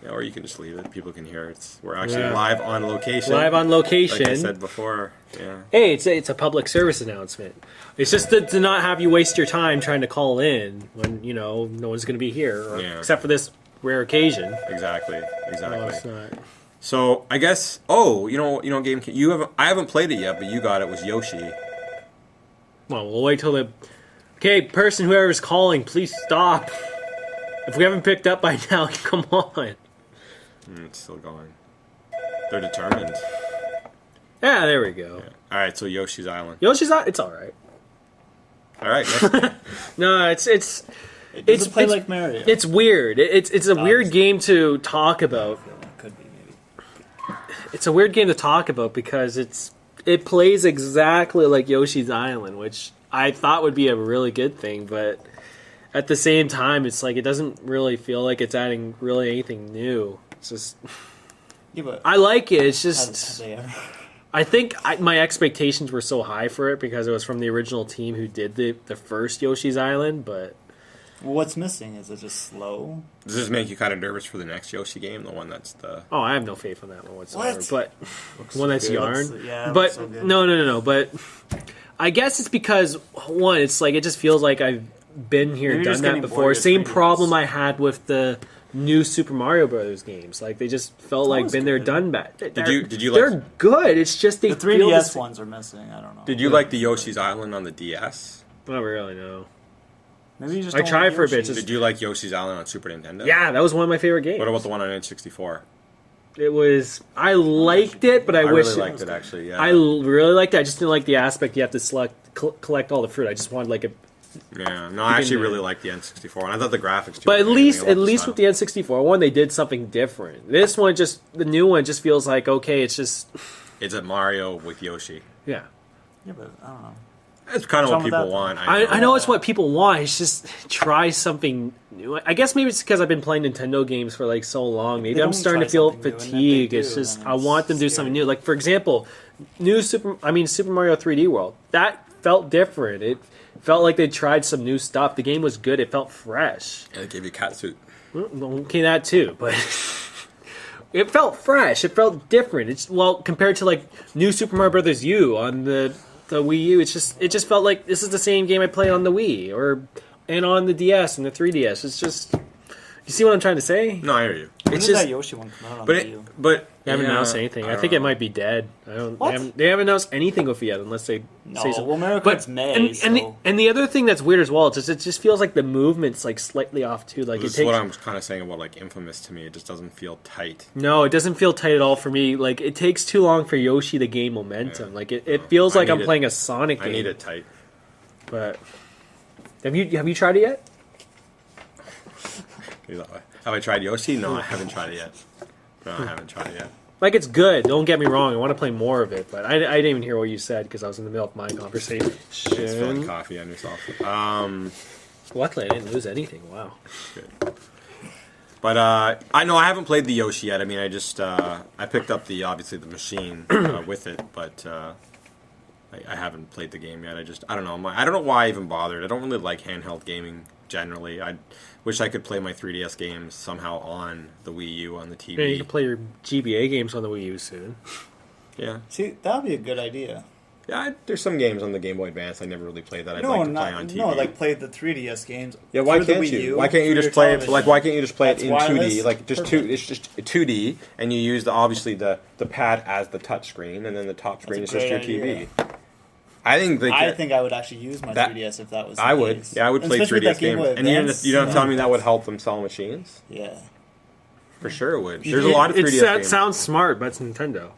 Yeah, or you can just leave it. People can hear it. We're actually live on location. Live on location. Like I said before. Yeah. Hey, it's a public service announcement. It's just to not have you waste your time trying to call in when, no one's going to be here. Except for this rare occasion. Exactly. No, it's not. So, I guess, game, I haven't played it yet, but you got it, was Yoshi. Well, we'll wait till person, whoever's calling, please stop. If we haven't picked up by now, come on. It's still going. They're determined. Yeah, there we go. Yeah. All right, so Yoshi's Island. It's all right. All right. No, it's play like Mario. It's weird. It's a weird game to talk about. Could be maybe. It's a weird game to talk about because it plays exactly like Yoshi's Island, which I thought would be a really good thing, but at the same time, it's like it doesn't really feel like it's adding really anything new. It's just I like it. It's just I think my expectations were so high for it because it was from the original team who did the first Yoshi's Island, but what's missing? Is it just slow? Does this make you kind of nervous for the next Yoshi game, the one that's the... Oh, I have no faith in that one whatsoever. What? But the one that's Yarn. But so no. But I guess it's because one, it's like it just feels like I've been here, done that before. Same problem I had with the new Super Mario Brothers games. Like they just felt like been there, done that. Did you They're like good. It's just the 3DS ones are missing. I don't know. Did you like the Yoshi's Island on the DS? Not really. No. Maybe you just I tried for a bit. Did you like Yoshi's Island on Super Nintendo? Yeah, that was one of my favorite games. What about the one on N64? It was. I liked it, but I wish really liked it actually. Yeah, I really liked it. I just didn't like the aspect you have to collect all the fruit. I just wanted like a. Yeah, no, I actually really liked the N64, and I thought the graphics too. But at least with the N64 one, they did something different. This one the new one just feels like okay. It's just. It's a Mario with Yoshi. Yeah. Yeah, but I don't know. It's kind of what people want. I know it's what people want. It's just try something. new. I guess maybe it's because I've been playing Nintendo games for like so long. Maybe They I'm don't starting try to feel something new, and if they fatigue. do, It's just then I it's want them to do something scary. new. Like for example, Super Mario 3D World. That felt different. It felt like they tried some new stuff. The game was good. It felt fresh. And it gave you a cat suit. Okay, that too, but it felt fresh. It felt different. It's compared to like new Super Mario Brothers U on the Wii U. It just felt like this is the same game I played on the Wii and on the DS and the 3DS. It's just, you see what I'm trying to say? No, I hear you. When It's did just, that Yoshi one come out on But Wii U? they haven't announced anything. I think it might be dead. What? They haven't announced anything with it yet, unless they No, say so. well, Mario But Kart's May, and the other thing that's weird as well is it just feels like the movement's like slightly off too. Like This it is what takes. I'm kind of saying about like Infamous to me. It just doesn't feel tight. No, it doesn't feel tight at all for me. Like it takes too long for Yoshi to gain momentum. Yeah. Like it feels like I'm need it- playing a Sonic game. I need it tight. But have you tried it yet? Have I tried Yoshi? No, I haven't tried it yet. No, I haven't tried it yet. Like it's good. Don't get me wrong. I want to play more of it, but I didn't even hear what you said because I was in the middle of my conversation. It's spilling coffee on yourself. Luckily, I didn't lose anything. Wow. Good. But I know I haven't played the Yoshi yet. I mean, I just I picked up obviously the machine with it, but I haven't played the game yet. I don't know. I don't know why I even bothered. I don't really like handheld gaming generally. I wish I could play my 3DS games somehow on the Wii U on the TV. Yeah, you can play your GBA games on the Wii U soon. Yeah, See, that would be a good idea. yeah. There's some games on the Game Boy Advance I never really played that I'd like to play on TV. No, like play the 3DS games. Yeah, why for the can't Wii you? U Why can't you through just your play it? television. Like, why can't you just play That's it in wireless? 2D? Like, just Perfect. it's just 2D, and you use obviously the pad as the touch screen, and then the top screen is That's a just your great TV. idea. I think I would actually use my That- 3DS if that was. I the would. case. Yeah, I would play Especially with 3DS that Game games. Boy And you Advance, don't tell me that would help them sell machines? Yeah. For sure it would. There's a lot of 3DS That games. sounds smart, but it's Nintendo.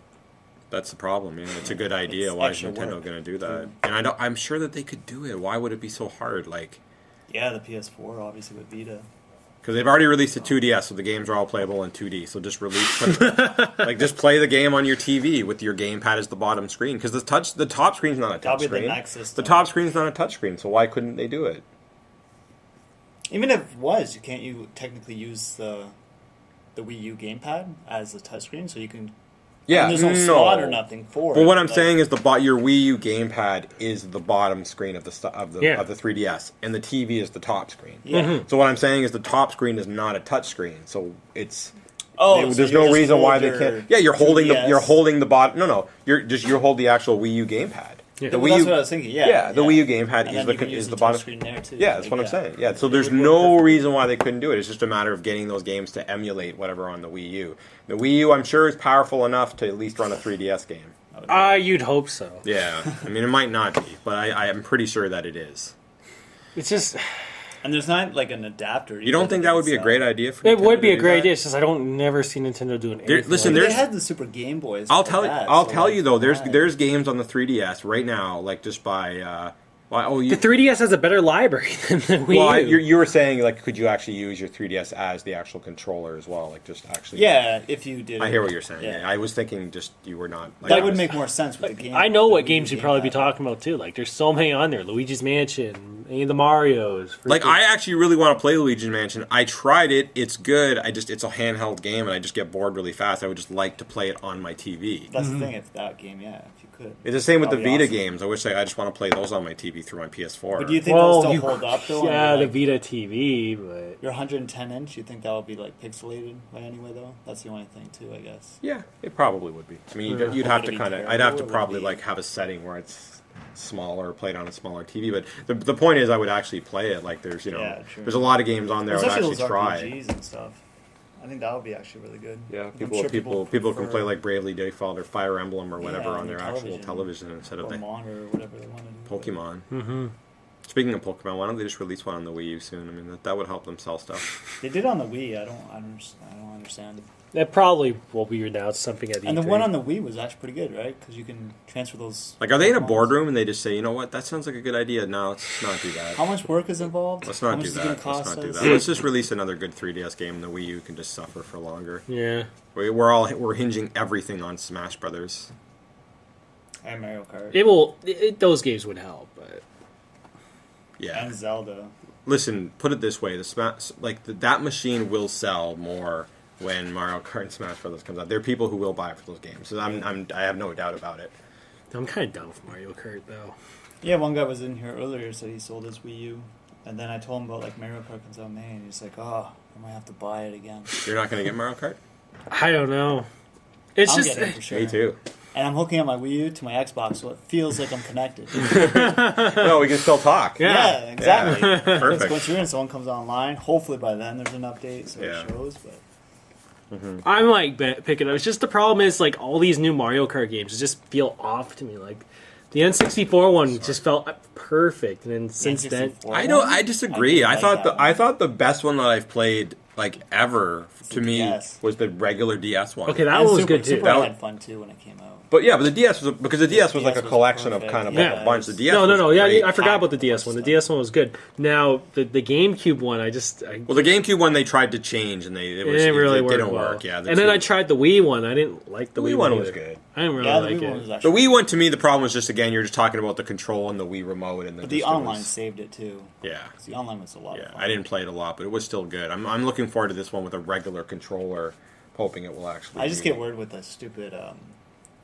That's the problem. Yeah, it's a good idea. It's Why is extra Nintendo work. going to do that? And I'm sure that they could do it. Why would it be so hard? Like, Yeah, the PS4 obviously with Vita. because they've already released a 2DS, so the games are all playable in 2D. So just just play the game on your TV with your gamepad as the bottom screen. Because the top screen's not a That'll touch be the screen. next system. The top screen's not a touch screen. So why couldn't they do it? Even if it was, can't you technically use the Wii U gamepad as a touchscreen so you can? Yeah, and there's no slot or nothing for it. But what I'm like- saying is your Wii U gamepad is the bottom screen of the 3DS, and the TV is the top screen. Yeah. So what I'm saying is the top screen is not a touch screen. So it's Oh, so there's you no just reason why hold they your can't. Yeah, you're holding 2DS. the bottom. No, you hold the actual Wii U gamepad. Yeah. The Well, Wii that's U, what I was thinking. Yeah, the Wii U gamepad And is then you can use is the touch bottom screen there too. Yeah, that's what I'm saying. Yeah, so there's It would work no perfectly. reason why they couldn't do it. It's just a matter of getting those games to emulate whatever on the Wii U. The Wii U, I'm sure, is powerful enough to at least run a 3DS game. You'd hope so. Yeah, I mean, it might not be, but I am pretty sure that it is. It's just. And there's not like an adapter. You don't think that would be a great idea for It Nintendo would be to a do great that? idea. It's just I don't never see Nintendo doing anything. listen, But like they there's- had the Super Game Boys. I'll like tell that, I'll so, tell like, you though. why? There's games on the 3DS right now, like just by the 3DS has a better library than the Wii Well, U. you were saying like, could you actually use your 3DS as the actual controller as well? Like just actually. Yeah, if you did. I it. hear what you're saying. Yeah. Yeah. I was thinking just you were not. Like, That would make more sense with the game. I know the what Wii games U you'd probably be gamepad. talking about too. Like, there's so many on there: Luigi's Mansion, any of the Mario's. Like I actually really want to play Luigi's Mansion. I tried it; it's good. It's a handheld game, and I just get bored really fast. I would just like to play it on my TV. That's the thing. If that game, yeah, if you could. It's the same with the That'd be Vita awesome. games. I wish I just want to play those on my TV through my PS4. But do you think Well, they'll still you- hold up though? Yeah, on the your, Vita TV, but your 110 inch. You think that would be like pixelated by anyway though? That's the only thing too, I guess. Yeah, it probably would be. I mean, Yeah. you'd Would have it to be kind of. I'd terrible, have or to would it probably be- like have a setting where it's smaller, played on a smaller TV. But the point is, I would actually play it. Like there's Yeah, true. there's a lot of games on there I would Especially actually those try. RPGs and stuff. I think that would be actually really good. Yeah, I'm people sure people can play like Bravely Default or Fire Emblem or whatever Yeah, on their actual television instead of or the manga or whatever they want to do. Pokemon. mm-hmm. Speaking of Pokemon, why don't they just release one on the Wii U soon? I mean, that would help them sell stuff. They did on the Wii. I don't understand. That probably will be announced something at And the E3. one on the Wii was actually pretty good, right? Because you can transfer those. Like, are they in a Pokemons. boardroom and they just say, you know what, that sounds like a good idea? No, let's not do that. How much work is involved? Let's How not much do is it gonna that. Let's cost not do us? that. Let's just release another good 3DS game, and the Wii U can just suffer for longer. Yeah. We're hinging everything on Smash Brothers. And Mario Kart. It will. Those games would help, but Yeah. And Zelda. listen, put it this way: that machine will sell more when Mario Kart and Smash Brothers comes out. There are people who will buy it for those games. So I have no doubt about it. I'm kind of down with Mario Kart though. Yeah, one guy was in here earlier, said he sold his Wii U, and then I told him about like Mario Kart comes out in May, and he's like, "Oh, I might have to buy it again." You're not going to get Mario Kart? I don't know. It's I'll just get it for sure. Me too. And I'm hooking up my Wii U to my Xbox, so it feels like I'm connected. No, we can still talk. Yeah. Exactly. Yeah. It's Perfect. going through, and someone comes online. Hopefully by then there's an update, so Yeah. it shows. But I'm like picking up. It's just the problem is like all these new Mario Kart games just feel off to me. Like the N64 one just felt perfect, and then since then, N64 I disagree. I like thought that I thought the best one that I've played like ever to the me DS. was the regular DS one. okay, that And one was Super, good too. Super That had fun too when it came out. But yeah, but the DS was because the DS was like a DS was collection of perfect. kind of Yeah. a bunch. The DS No, was yeah, great. I forgot about the DS one. The DS one was good. Now the GameCube one, Well, the GameCube one they tried to change and it didn't really work. didn't well. work. Yeah, and then I tried the Wii one. I didn't like the Wii Wii one one was either. good. I didn't really Yeah, the like Wii one it. was The actually. Wii one to me, the problem was just again you're just talking about the control and the Wii remote and But the online saved it too. Yeah. 'Cause the online was a lot Yeah, of fun. I didn't play it a lot, but it was still good. I'm looking forward to this one with a regular controller, hoping it will actually. I just be- get worried with the stupid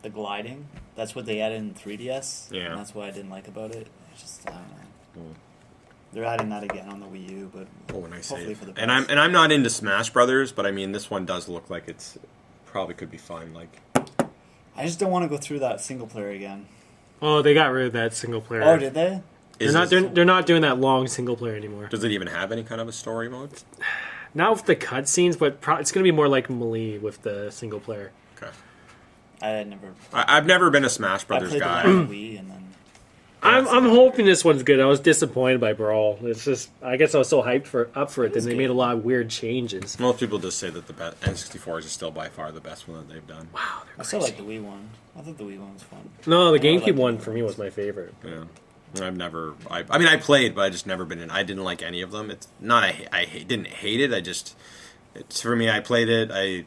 the gliding. That's what they added in 3DS. Yeah. And that's what I didn't like about it. It's just I don't know. They're adding that again on the Wii U, but Oh, when I say hopefully it. for the And best. I'm not into Smash Brothers, but I mean this one does look like it's probably could be fun. Like I just don't want to go through that single player again. Oh, they got rid of that single player. Oh, did they? is They're not. this- They're not doing that long single player anymore. does it even have any kind of a story mode? Not with the cutscenes, but it's going to be more like Melee with the single player. Okay, I had never. I've never been a Smash I Brothers played guy. the one on Wii, and then I'm hoping this one's good. I was disappointed by Brawl. It's just I guess I was so hyped up for it. Then they made a lot of weird changes. Most people just say that the N64 is still by far the best one that they've done. Wow, I they're still crazy. like the Wii one. I thought the Wii one was fun. No, the I never GameCube liked one the for me was my favorite. Yeah. I've never. I mean, I played, but I just never been in. I didn't like any of them. It's not. Didn't hate it. I just. It's for me. I played it. I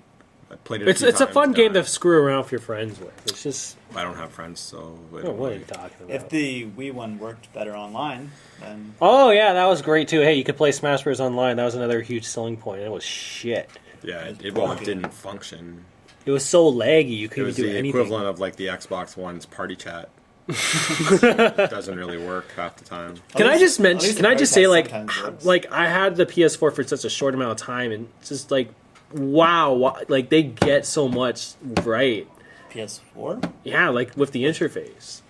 played it. It's a fun game to screw around with your friends with. It's just. I don't have friends, so. Oh, what are you talking about? If the Wii one worked better online, then Oh yeah, that was great too. Hey, you could play Smash Bros. Online. That was another huge selling point. It was shit. Yeah, it didn't function. It was so laggy. You It couldn't was do the anything. equivalent of like the Xbox One's party chat. It doesn't really work half the time. Can I just mention? least Can I the just price say sometimes works. like I had the PS4 for such a short amount of time, and it's just like, wow, like they get so much right. PS4? Yeah, like with the interface.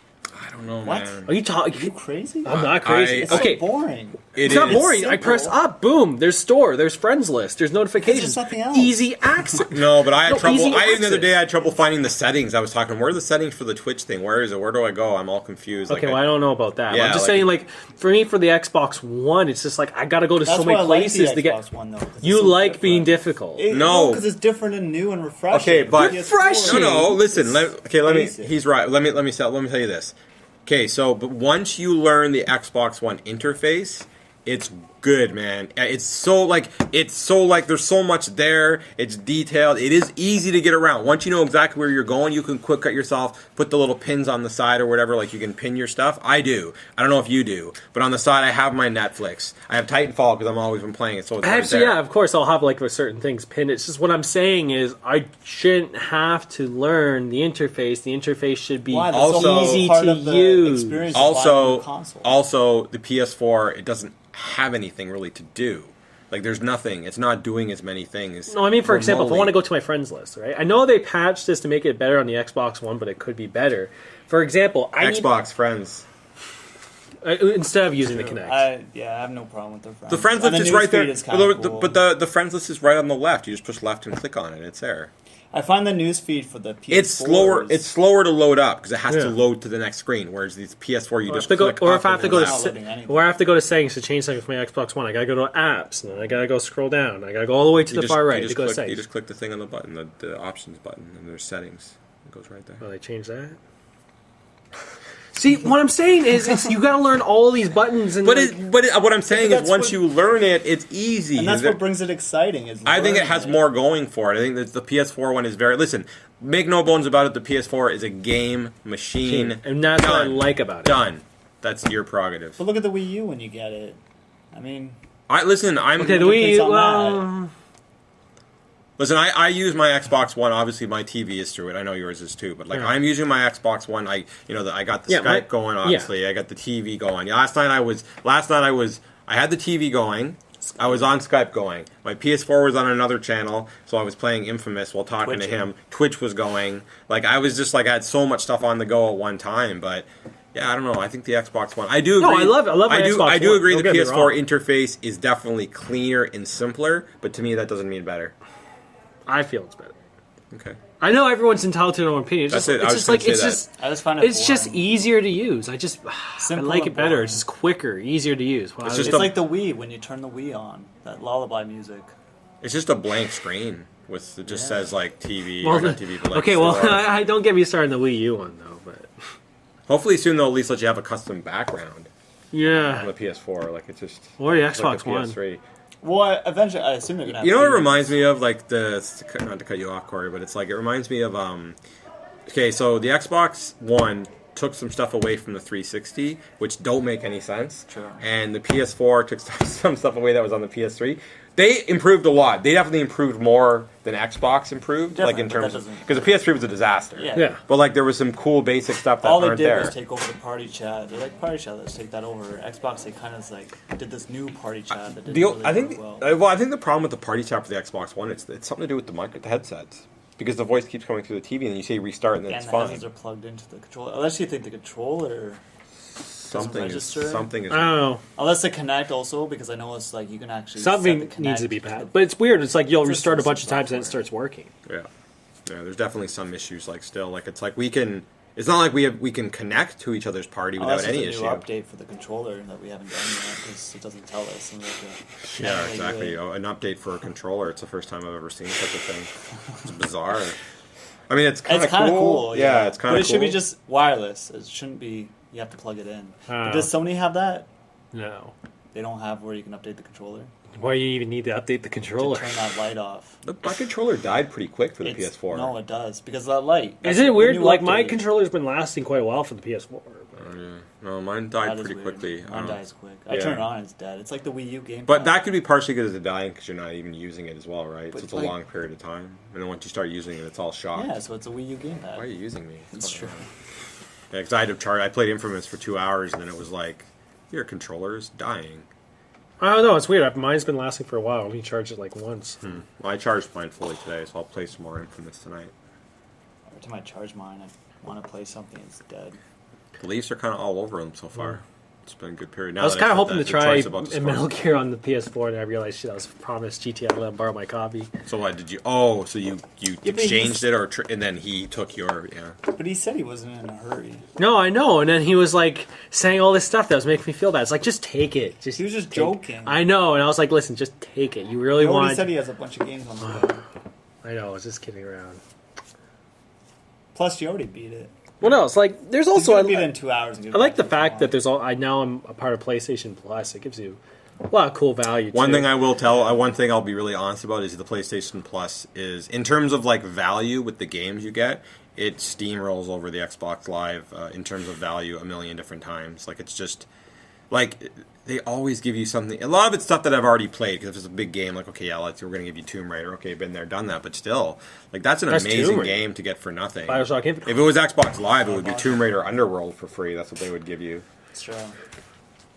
I don't know, What? man. Are you Are you talking? crazy? I'm not crazy. I- It's Okay, so boring. it's not boring. I simple. press up, boom. There's store. There's friends list. There's notifications. nothing else. Easy access. No, but I had No, trouble. easy The other access. day I had trouble finding the settings. I was talking. Where are the settings for the Twitch thing? Where is it? Where do I go? I'm all confused. Okay, well, I don't know about that. Yeah, I'm just like- saying, like, for me, for the Xbox One, it's just like I gotta go to That's so why many I like places the to get. Xbox One, though, 'cause it's You so like being different. difficult. No. because it's different and new and refreshing. Okay, but- PS4 No, listen. is Let me. basic. He's right. Let me tell you this. Okay, so but once you learn the Xbox One interface, it's good, man. It's so like there's so much there. It's detailed. It is easy to get around. Once you know exactly where you're going, you can quick cut yourself, put the little pins on the side or whatever, like you can pin your stuff. I do. I don't know if you do, but on the side I have my Netflix. I have Titanfall because I'm always been playing it, so it's right Actually, there. yeah, of course, I'll have like certain things pinned. It's just what I'm saying is I shouldn't have to learn the interface. The interface should be Why? That's Also- the whole easy part to of the use. experience of buying a new console. Also, the PS4 it doesn't have anything really to do. Like there's nothing. It's not doing as many things. No, I mean, for example, if I remotely. want to go to my friends list, right? I know they patched this to make it better on the Xbox One, but it could be better. For example, I need, Xbox friends. instead of using the Kinect. I have no problem with the friends. The friends And list the is right there. newsfeed is kinda cool. But the friends list is right on the left. You just push left and click on it. It's there. I find the newsfeed for the PS4 It's slower. It's slower to load up because it has Yeah. to load to the next screen. Whereas these PS4, you Or just if, I click. go, or up if I have to and go to down. Not loading anything. or I have to go to settings to change something for my Xbox One, I gotta go to apps, and then I gotta go scroll down. I gotta go all the way to You the just- far you right just to go to click- settings. You just click the thing on the button, the options button, and there's settings. It goes right there. Oh, they changed that. See, what I'm saying is, you gotta learn all these buttons, and But like, what I'm saying is, that's once what- you learn it, it's easy. and that's Is it- what brings it exciting. Is I think it learning has more going for it. I think that the PS4 one is very. Listen, make no bones about it. The PS4 is a game machine, and that's what I Done. like about it. Done. That's your prerogative. But look at the Wii U when you get it. I mean, Listen. I'm Okay, the Wii- Wii. Listen, I use my Xbox One. Obviously, my TV is through it. I know yours is too. But Yeah. I'm using my Xbox One. I got the Skype going. Obviously, I got the TV going. Last night I had the TV going. I was on Skype going. My PS4 was on another channel, so I was playing Infamous while talking to him. Twitch was going. I was just I had so much stuff on the go at one time. But yeah, I don't know. I think the Xbox One. I do agree. No, I love my Xbox I do One. agree Don't the get me PS4 wrong. interface is definitely cleaner and simpler. But to me, that doesn't mean better. I feel it's better. Okay. I know everyone's entitled to their own opinion. That's it. I was gonna say that. I just find it It's just boring. easier to use. I Simple like and it better. boring. It's just quicker, easier to use. Well, It's I just It's a- like the Wii when you turn the Wii on. That lullaby music. It's just a blank screen with it just says TV well, or not TV. But okay, well, store. I don't get me started on the Wii U one though, but Hopefully soon they'll at least let you have a custom background on yeah, the PS4. It's just or the it's like Xbox the One. PS3. Well, eventually, I assume they're gonna have. You know what it themes. reminds me of? Not to cut you off, Corey, but it's it reminds me of okay, so the Xbox One took some stuff away from the 360, which don't make any sense. True. And the PS4 took some stuff away that was on the PS3. They improved a lot. They definitely improved more than Xbox improved, Definitely, in but terms that of doesn't- because the PS3 was a disaster. Yeah. Yeah. But there was some cool basic stuff that All they aren't did there. was take over the party chat. They're like, party chat, let's take that over. Xbox, they kind of did this new party chat that didn't really I think work well. well, I think the problem with the party chat for the Xbox One it's something to do with the headsets because the voice keeps coming through the TV and you say restart and then And it's the fine. headsets are plugged into the controller. Unless you think the controller, Something is register? something is I don't know. unless the Connect also, because I know it's you can actually Something set the needs Kinect to be bad, but it's weird. It's you'll It's restart a just bunch of times and it software. starts working. yeah. There's definitely some issues still it's we can. It's not like we can connect to each other's party without Unless any there's a issue. new update for the controller that we haven't done yet because it doesn't tell us. And Yeah, manually do exactly. it. An update for a controller. It's the first time I've ever seen such a thing. It's bizarre. I mean, it's kind It's of kind of cool. Yeah, it's kind But of it cool. should be just wireless. It shouldn't be. You have to plug it in. Ah. But does Sony have that? No. They don't have where you can update the controller. Why do you even need to update the To controller? turn that light off. My controller died pretty quick for the It's- PS4. No, it does because of that light. Isn't it When weird? you My update- controller's been lasting quite a while for the PS4. Oh, yeah. No, mine That died is pretty weird. quickly. Mine dies quick. I Yeah. turn it on, it's dead. It's like the Wii U game. But that could be partially because it's dying because you're not even using it as well, right? But so it's a like- long period of time. And then once you start using it, it's all shocked. Yeah, so it's a Wii U gamepad. Why are you using me? It's true. Yeah, because I had to charge. I played Infamous for 2 hours, and then it was your controller is dying. I don't know. It's weird. Mine's been lasting for a while. I only charged it once. Well, I charged mine fully today, so I'll play some more Infamous tonight. Every time I charge mine, I want to play something. It's dead. The Leafs are kind of all over them so far. It's been a good period. Now I was that kind of said hoping that, to try Detroit's about to score. Metal Gear on the PS4, and I realized shit, I was promised GTA. I let him borrow my copy. So what did you? Oh, so you but exchanged it, and then he took your But he said he wasn't in a hurry. No, I know. And then he was saying all this stuff that was making me feel bad. It's just take it. He was just take- joking. I know. And I was like, listen, just take it. You really He already want. said he has a bunch of games on the go. I know. I was just kidding around. Plus, you already beat it. What else? There's He's also. gonna beat it in 2 hours. And I like the fact that there's all. Now I'm a part of PlayStation Plus. It gives you a lot of cool value. One too. thing I will one thing I'll be really honest about is the PlayStation Plus is, in terms of value with the games you get, it steamrolls over the Xbox Live in terms of value a million different times. It's just, they always give you something. A lot of it's stuff that I've already played, because if it's a big game, okay, yeah, we're going to give you Tomb Raider. Okay, been there, done that. But still, that's an That's amazing Tomb Raider. game to get for nothing. Bioshock Infinite. If it was Xbox Live, it would be Tomb Raider Underworld for free. That's what they would give you. It's true.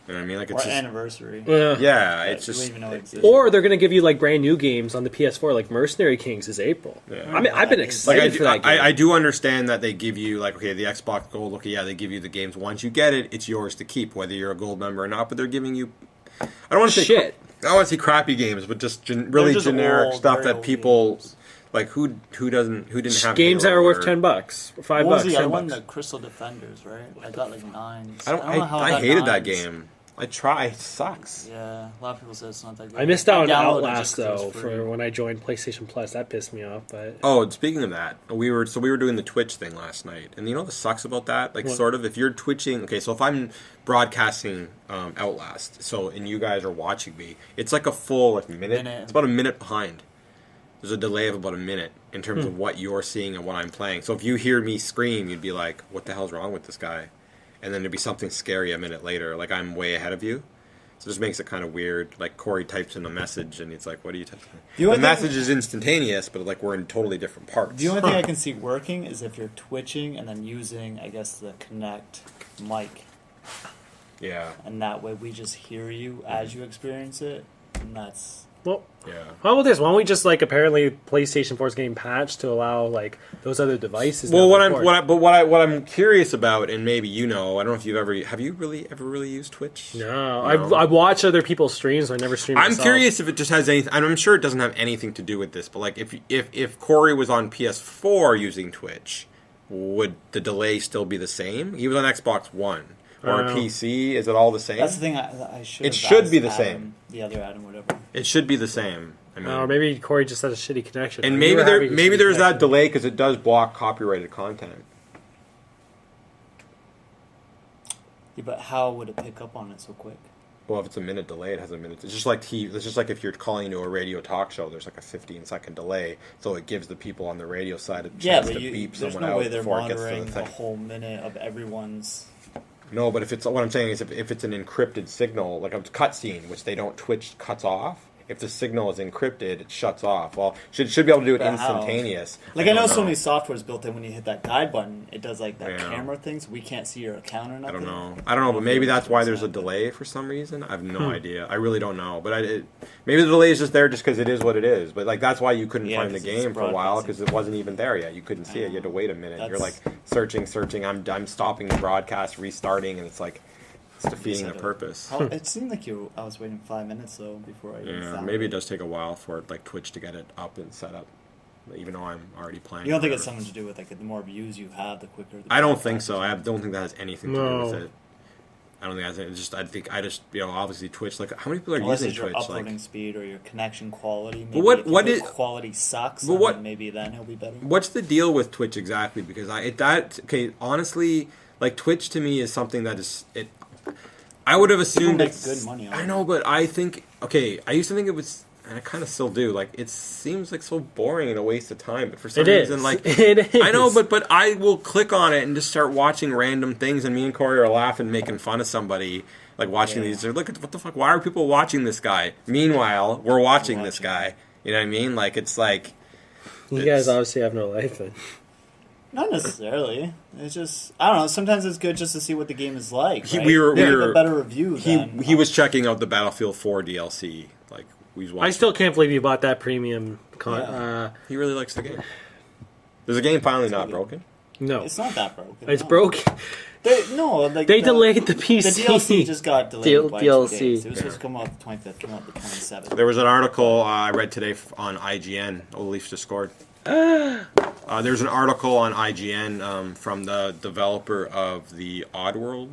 You know what I mean? Or It's just, anniversary. yeah, it's You just. don't even know it exists. Or they're going to give you brand new games on the PS4, like Mercenary Kings is April. Yeah. I mean, I've been excited I for do, that game. I do understand that they give you okay, the Xbox Gold. Okay, yeah, they give you the games. Once you get it, it's yours to keep, whether you're a gold member or not. But they're giving you, I don't want to say Shit. I don't want to say crappy games, but just really just generic old, stuff very that old people games. who didn't have games that Halo are worth or- $10, $5, What was the other $10. one? The Crystal Defenders, right? I got 9. I don't. know how I got hated that 9s. game. I tried. It sucks. Yeah, a lot of people said it's not that good. I missed out on downloaded it Outlast just 'cause it though was free. for when I joined PlayStation Plus. That pissed me off, but Oh, speaking of that, we were doing the Twitch thing last night, and you know what sucks about that? What? Sort of, if you're twitching, okay, so if I'm broadcasting Outlast, and you guys are watching me, it's a full minute. It's about a minute behind. There's a delay of about a minute in terms of what you're seeing and what I'm playing. So if you hear me scream, you'd be like, "What the hell's wrong with this guy?" And then there'd be something scary a minute later, I'm way ahead of you. So it just makes it kind of weird. Like Corey types in a message, and it's like, "What are you typing?" The The only thing- message is instantaneous, but like we're in totally different parts. The only thing I can see working is if you're twitching and then using, I guess, the Connect mic, Yeah, and that way we just hear you as you experience it, and that's Well, yeah. how about this? Why don't we just like apparently PlayStation 4 is getting patched to allow like those other devices? Well, now to record. what I'm curious about, and maybe you know, I don't know if you've ever ever really used Twitch? No, I watch other people's streams. I never stream. I'm myself. curious if it just has anything. I'm sure it doesn't have anything to do with this, but like if Corey was on PS4 using Twitch, would the delay still be the same? He was on Xbox One or a PC. Is it all the same? that's the thing. I should. It have should be asked the Adam, same. The other Adam, whatever. It should be the same. I mean, Or maybe Corey just has a shitty connection. and You maybe were having a maybe shitty there's that connection. delay because it does block copyrighted content. Yeah, but how would it pick up on it so quick? Well, if it's a minute delay, it has a minute. It's just like It's just like if you're calling into a radio talk show, there's like a 15-second delay, so it gives the people on the radio side a Yeah, chance but to beep there's someone no out way they're before it gets to monitoring the a thing. whole minute of everyone's. No, but what I'm saying is if it's an encrypted signal, like a cutscene, which they don't Twitch cuts off. If the signal is encrypted, it shuts off. Well, should be able to do it But how? instantaneous. Like I know don't so many softwares built in when you hit that guide button, it does like that Yeah. camera thing, so we can't see your account or I nothing. don't know, but maybe that's why there's a delay for some reason. I have no idea. I really don't know. But maybe the delay is just there just because it is what it is. But like that's why you couldn't Yeah, find the 'cause it's game for a while broadcasting. because it wasn't even there yet. You couldn't see it. You had to wait a minute. You're like That's- searching. I'm stopping the broadcast, restarting, and it's like it's defeating the purpose. It seemed like I was waiting 5 minutes though before I even Yeah, found maybe it it. does take a while for like Twitch to get it up and set up. Even though I'm already playing. You don't think or it's something to do with like the more views you have, the quicker. I don't think so. Don't think that has anything to do No. with it. I don't think it has. I just obviously Twitch. Like how many people are Unless using it's your Twitch? uploading Like speed or your connection quality. Maybe what- if what your is- quality sucks? but what- Maybe then it'll be better. what's the deal with Twitch exactly? Because honestly, like Twitch to me is something that is it. I would have assumed make it's good money on I it. know, but I think I used to think it was. And I kind of still do. Like, it seems like so boring and a waste of time. But for some It is. reason, like, It is. I know, but I will click on it and just start watching random things. And me and Corey are laughing, making fun of somebody, like watching Yeah. these. They're like, what the fuck? Why are people watching this guy? Meanwhile, we're watching this guy. You know what I mean? Like, it's like You it's- guys obviously have no life then. Not necessarily. It's just I don't know. Sometimes it's good just to see what the game is like. Right? we were- Give a better review. he was checking out the Battlefield 4 DLC. Like, we was watching. I still can't believe you bought that premium. Yeah. He really likes the game. Is the game finally not broken? No, It's not that broken. it's no. broken. They delayed the The PC. DLC just got delayed by 2 DLC. days. It was supposed to come out the 25th, came out the 27th. There was an article I read today on IGN. Oh, the Leafs just scored. There's an article on IGN from the developer of the Oddworld.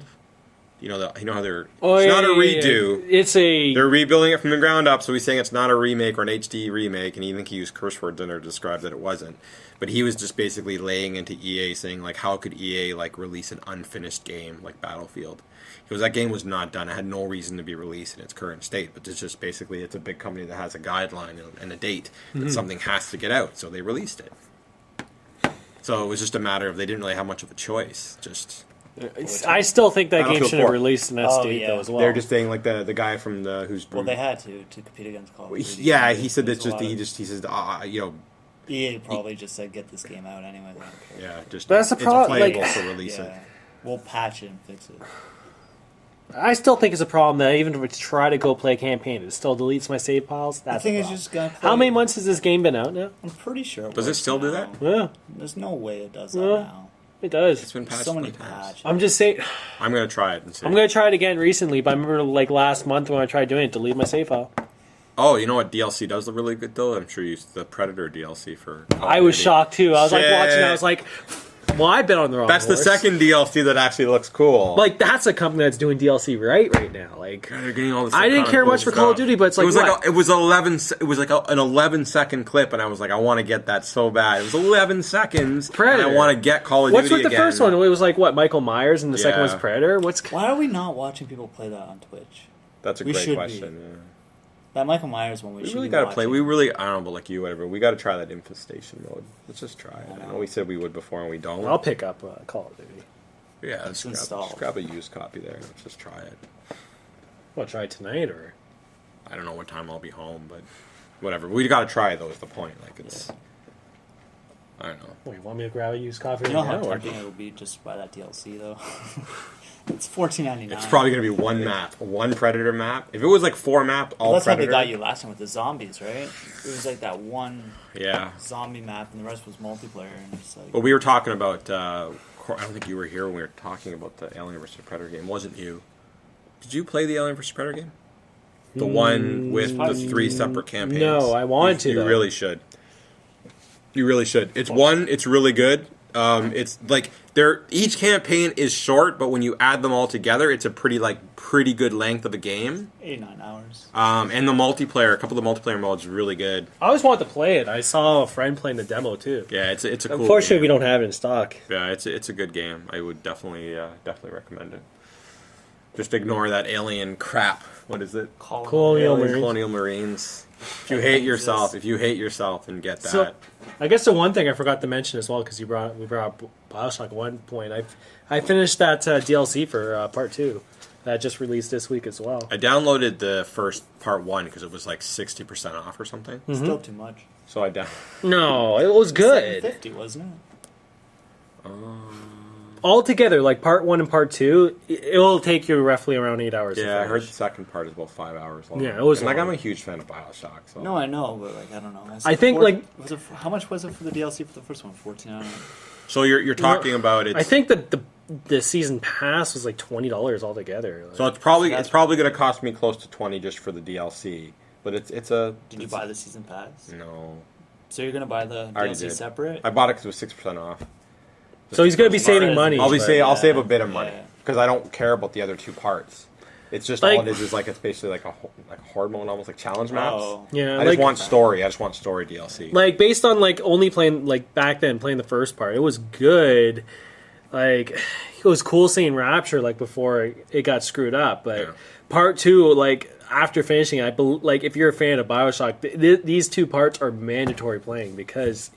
You know how they're it's not a redo. It's a They're rebuilding it from the ground up, so he's saying it's not a remake or an HD remake, and even he used curse words in there to describe that it wasn't. But he was just basically laying into EA, saying like, how could EA like release an unfinished game like Battlefield? Because that game was not done. It had no reason to be released in its current state. But it's just basically it's a big company that has a guideline and a date that something has to get out, so they released it. So it was just a matter of they didn't really have much of a choice. Just I still think that game Battlefield should have 4. released in that Oh, state yeah. though as well. they're just saying like the guy from who's Well, they had to compete against Call of Duty. yeah, he said There's that a just lot of- he says EA probably just said get this game out anyway. They don't care. yeah, just That's the it's pro- playable, like- so release it. Yeah. We'll patch it and fix it. I still think it's a problem that even if I try to go play a campaign, it still deletes my save files. I That's think a it's problem. just gonna. How many months has this game been out now? I'm pretty sure. Does it works still do now. that? Yeah, There's no way it does that Yeah. now. it does. It's been There's patched so many many times. patches. I'm just saying. I'm gonna try it and see. I'm gonna try it again recently, but I remember like last month when I tried doing it, delete my save file. Oh, you know what DLC does look really good though? I'm sure you used the Predator DLC for. Call I of was Duty. shocked too. I was like Shit. watching. I was like, "Well, I've been on the wrong." That's the horse. second DLC that actually looks cool. Like that's a company that's doing DLC right now. Like They're getting all this I didn't kinda care cool much for Call of stuff. Duty, but it's like it was what? it was 11. It was like an 11-second clip, and I was like, I want to get that so bad. It was 11 seconds, Predator. and I want to get Call of What's Duty with the again. first one? It was like what Michael Myers, and the second Yeah. was Predator. What's Why are we not watching people play that on Twitch? That's a We great should be. question. Yeah. That Michael Myers one we We should really be got to watching. play. We really, I don't know, but like you, whatever. We got to try that infestation mode. Let's just try it. I know we said we would before, and we don't. I'll pick up Call of Duty. Yeah, let's installed. grab a used copy there. Let's just try it. Well, try it tonight or. I don't know what time I'll be home, but whatever. We got to try it, though, is the point. Like, it's... I don't know. Wait, you want me to grab a used copy? You know how right now, or- tempting it would be just to buy that DLC though. It's $14.99. It's probably going to be one map. One Predator map. If it was like 4 maps, all That's how Predator... they got you last time with the zombies, right? It was like that one Yeah. zombie map, and the rest was multiplayer. And it's like, Well, we were talking about... I don't think you were here when we were talking about the Alien vs. Predator game. Wasn't you? Did you play the Alien vs. Predator game? The one with the 3 separate campaigns? No, I wanted to, You though. really should. You really should. It's really good. It's like each campaign is short, but when you add them all together, it's a pretty good length of a game. 89 hours. And the multiplayer, a couple of the multiplayer modes, are really good. I always wanted to play it. I saw a friend playing the demo too. Yeah, it's a cool. Unfortunately, game. we don't have it in stock. Yeah, it's a good game. I would definitely recommend it. Just ignore that alien crap. What is it? Colonial Marines. Colonial Marines. If you hate yourself, and get that. So, I guess the one thing I forgot to mention as well, because we brought up Bioshock at one point. I finished that DLC for Part 2 that just released this week as well. I downloaded the first Part 1 because it was like 60% off or something. Still too much. So I down. No, it was good. $7.50, wasn't it? Altogether, like Part 1 and Part 2, it will take you roughly around 8 hours. Yeah, to I heard finish. the second part is about 5 hours long. Yeah, it was And, like long. I'm a huge fan of Bioshock. So. No, I know, but like I don't know. I think, like- was it, how much was it for the DLC for the first one? $14. So you're talking about it. I think that the season pass was like $20 altogether. So it's probably going to cost me close to 20 just for the DLC. But it's a. Did you buy the season pass? No, So you're gonna buy the I already DLC did. separate? I bought it because it was 6% off. So he's going to be saving Smart. money. I'll but- I'll save a bit of money Yeah. because I don't care about the other 2 parts. It's just Like- all it is like it's basically like a horde mode, almost like challenge maps. Oh. Yeah, I like, just want story. I just want story DLC. like based on like only playing like back then playing the first part, it was good. Like it was cool seeing Rapture like before it got screwed up, but Yeah. Part 2, like after finishing, like if you're a fan of Bioshock, these 2 parts are mandatory playing because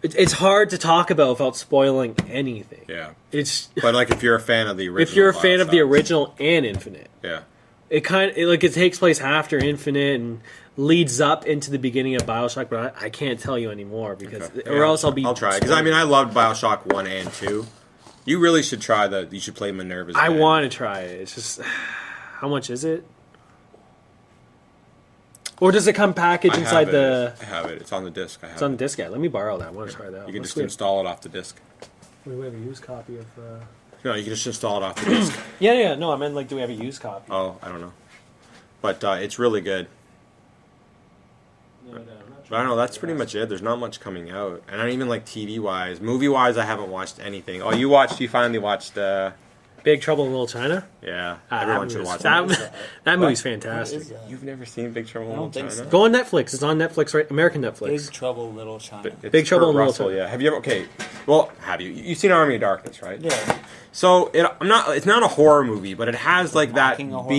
it's hard to talk about without spoiling anything. Yeah, It's but like if you're a fan of the original, if you're a fan of the Bioshock, original and Infinite, yeah, it takes place after Infinite and leads up into the beginning of Bioshock, but I can't tell you anymore because Okay. or Yeah, else I'll try because I mean I loved Bioshock 1 and 2. You really should try you should play Minerva's. I Den. want to try it. It's just how much is it? Or does it come packaged I inside have the? I have it. It's on the disc. I have It's on the it. disc. Yeah, let me borrow that. I want to try that. You can just install it off the disc. We have a used copy of. No, you can just install it off the disc. Yeah. No, I meant like, do we have a used copy? Oh, I don't know, but it's really good. No, But I don't know. That's pretty much it. There's not much coming out, and I don't even like TV wise, movie wise. I haven't watched anything. Oh, you finally watched. Big Trouble in Little China. Yeah, Ah, everyone that should movie's- watch that. that. That movie's What fantastic. is that? You've never seen Big Trouble in I don't Little think China? so. Go on Netflix. It's on Netflix, right? American Netflix. Big Trouble, Little China. It's Big Trouble Kurt in Little Russell, China. yeah. Have you ever? Okay, well, have you? You've seen Army of Darkness, right? Yeah. So it's not a horror movie, but it has like that Mocking a horror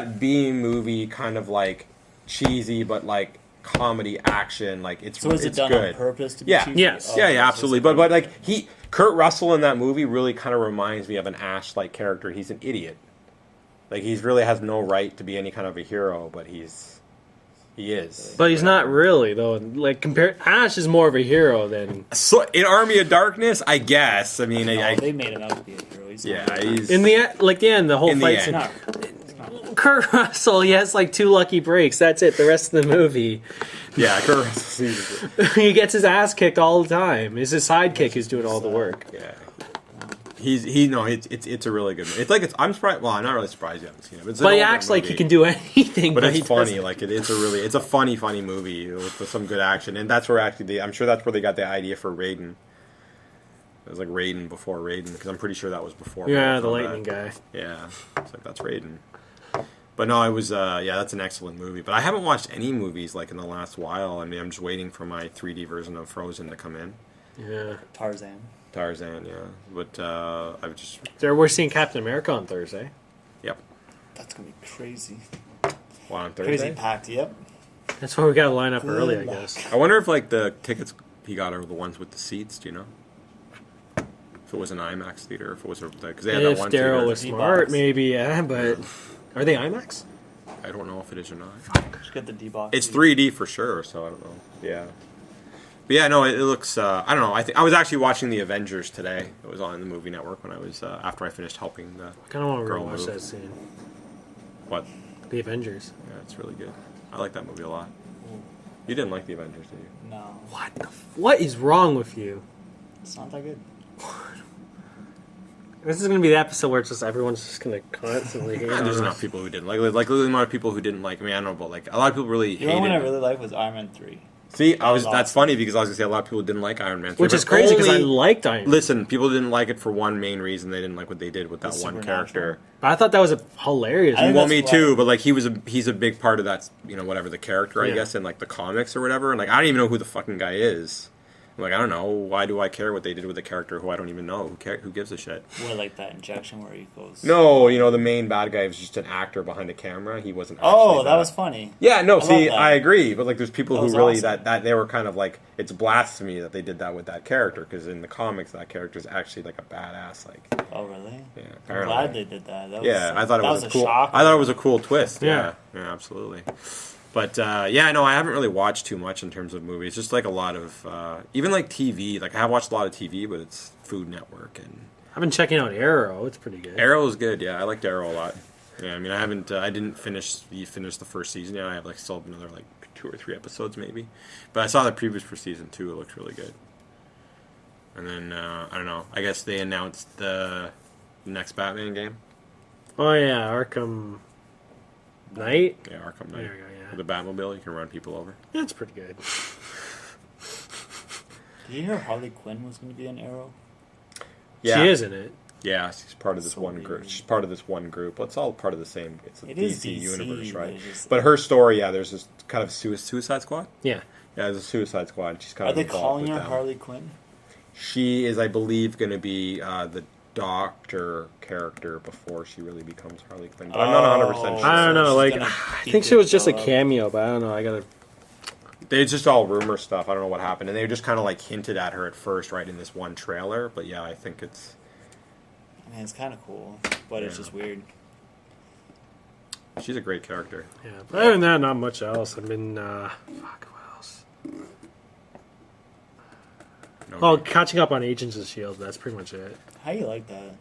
movie? B movie kind of like cheesy, but like comedy action. Like it's So is it it's done good. on purpose to be Yeah. cheesy? Yes. Oh, Yeah, okay, yeah, so absolutely. it's- But like Kurt Russell in that movie really kind of reminds me of an Ash-like character. He's an idiot. Like he's really has no right to be any kind of a hero, but he is. But he's not really though. Like Ash is more of a hero than So in Army of Darkness, I guess. I mean, No, they made him out to be a hero. He's yeah, not. he's in the end. The whole In the fight end. scene. Kurt Russell, he has like 2 lucky breaks. That's it. The rest of the movie, yeah, Kurt Russell. he gets his ass kicked all the time. It's his sidekick who's doing all the work. Yeah. It's a really good movie. It's like I'm surprised. Well, I'm not really surprised you haven't seen it. But, it's an But he older acts like he movie. can do anything. But he it's funny. doesn't. Like it's a funny movie with some good action, and that's where actually I'm sure that's where they got the idea for Raiden. It was like Raiden before Raiden because I'm pretty sure that was before. Yeah, the Mortal Kombat. lightning guy. Yeah, it's like that's Raiden. But no, it was that's an excellent movie. But I haven't watched any movies like in the last while. I mean, I'm just waiting for my 3D version of Frozen to come in. Yeah. Tarzan. Tarzan, yeah. But I've just We're seeing Captain America on Thursday. yep. That's gonna be crazy. Well, on Crazy Thursday. packed. Yep. That's why we got to line up Good early, I luck. guess. I wonder if like the tickets he got are the ones with the seats. Do you know? If it was an IMAX theater, if it was because they had that If one Daryl theater. was smart, maybe, yeah. But are they IMAX? I don't know if it is or not. Just get the D-box. It's 3D for sure, so I don't know. Yeah. But yeah, no, it looks. I don't know. I was actually watching the Avengers today. It was on the movie network when I was after I finished helping the I kind of want to girl rewatch move. that scene. What? The Avengers. Yeah, it's really good. I like that movie a lot. You didn't like the Avengers, did you? No, What is wrong with you? it's not that good. This is gonna be the episode where it's just everyone's just gonna constantly hate on There's us. enough people who didn't like literally a lot of people who didn't like. I mean, I don't know, but like a lot of people really The only hated one I it. really liked was Iron Man 3. See, was that's awesome. funny because I was gonna say a lot of people didn't like Iron Man 3, Which but is crazy because I only- liked Iron Man. Listen, people didn't like it for one main reason. They didn't like what they did with that The one supernatural. character. But I thought that was a hilarious. I think Well, that's me why- too, but like he's a big part of that, whatever the character, I Yeah. guess, in like the comics or whatever. And like I don't even know who the fucking guy is. I'm like, I don't know. Why do I care what they did with the character who I don't even know? Who gives a shit? Or like that injection where he goes. No, the main bad guy was just an actor behind a camera. He wasn't. Oh, actually that was funny. Yeah, no. I See, love that. I agree, but like, there's people That who was really awesome. that they were kind of like it's blasphemy that they did that with that character because in the comics that character is actually like a badass. Like, Oh, really? yeah, I'm apparently. glad they did that. That was, Yeah, I thought it that was a cool. shock. I thought it was a cool twist. Yeah. Yeah, absolutely. But yeah, no, I haven't really watched too much in terms of movies. Just like a lot of even like TV. Like I have watched a lot of TV, but it's Food Network and I've been checking out Arrow. It's pretty good. Arrow is good. Yeah, I liked Arrow a lot. Yeah, I mean, I haven't. I didn't finish the first season yet. I have like still have another like 2 or 3 episodes maybe. But I saw the previews for season 2. It looked really good. And then I don't know. I guess they announced the next Batman game. Oh yeah, Arkham Knight. Yeah, Arkham There Knight. you go. Yeah, With the Batmobile, you can run people over. it's pretty good. Did you hear Harley Quinn was going to be an Arrow? Yeah, She is in it. Yeah, she's part of this So one group. weird. She's part of this one group. Well, it's all part of the same. It's a It is DC, DC, universe, but right? it's just- But her story, yeah, there's this kind of Suicide Squad. Yeah. Yeah, there's a Suicide Squad. And she's kind Are of they involved calling with her them. Harley Quinn? She is, I believe, going to be the Doctor character before she really becomes Harley Quinn. But I'm not 100% sure. I don't know. She's Like, gonna I keep think she it was just a up. cameo, but I don't know. I gotta. It's just all rumor stuff. I don't know what happened, and they just kind of like hinted at her at first, right, in this one trailer. But yeah, I think it's. I mean, it's kind of cool, but it's Yeah. just weird. She's a great character. Yeah. But other than that, not much else. I've been. Fuck. What else? No, Oh, catching up on Agents of Shield. That's pretty much it. How you like that?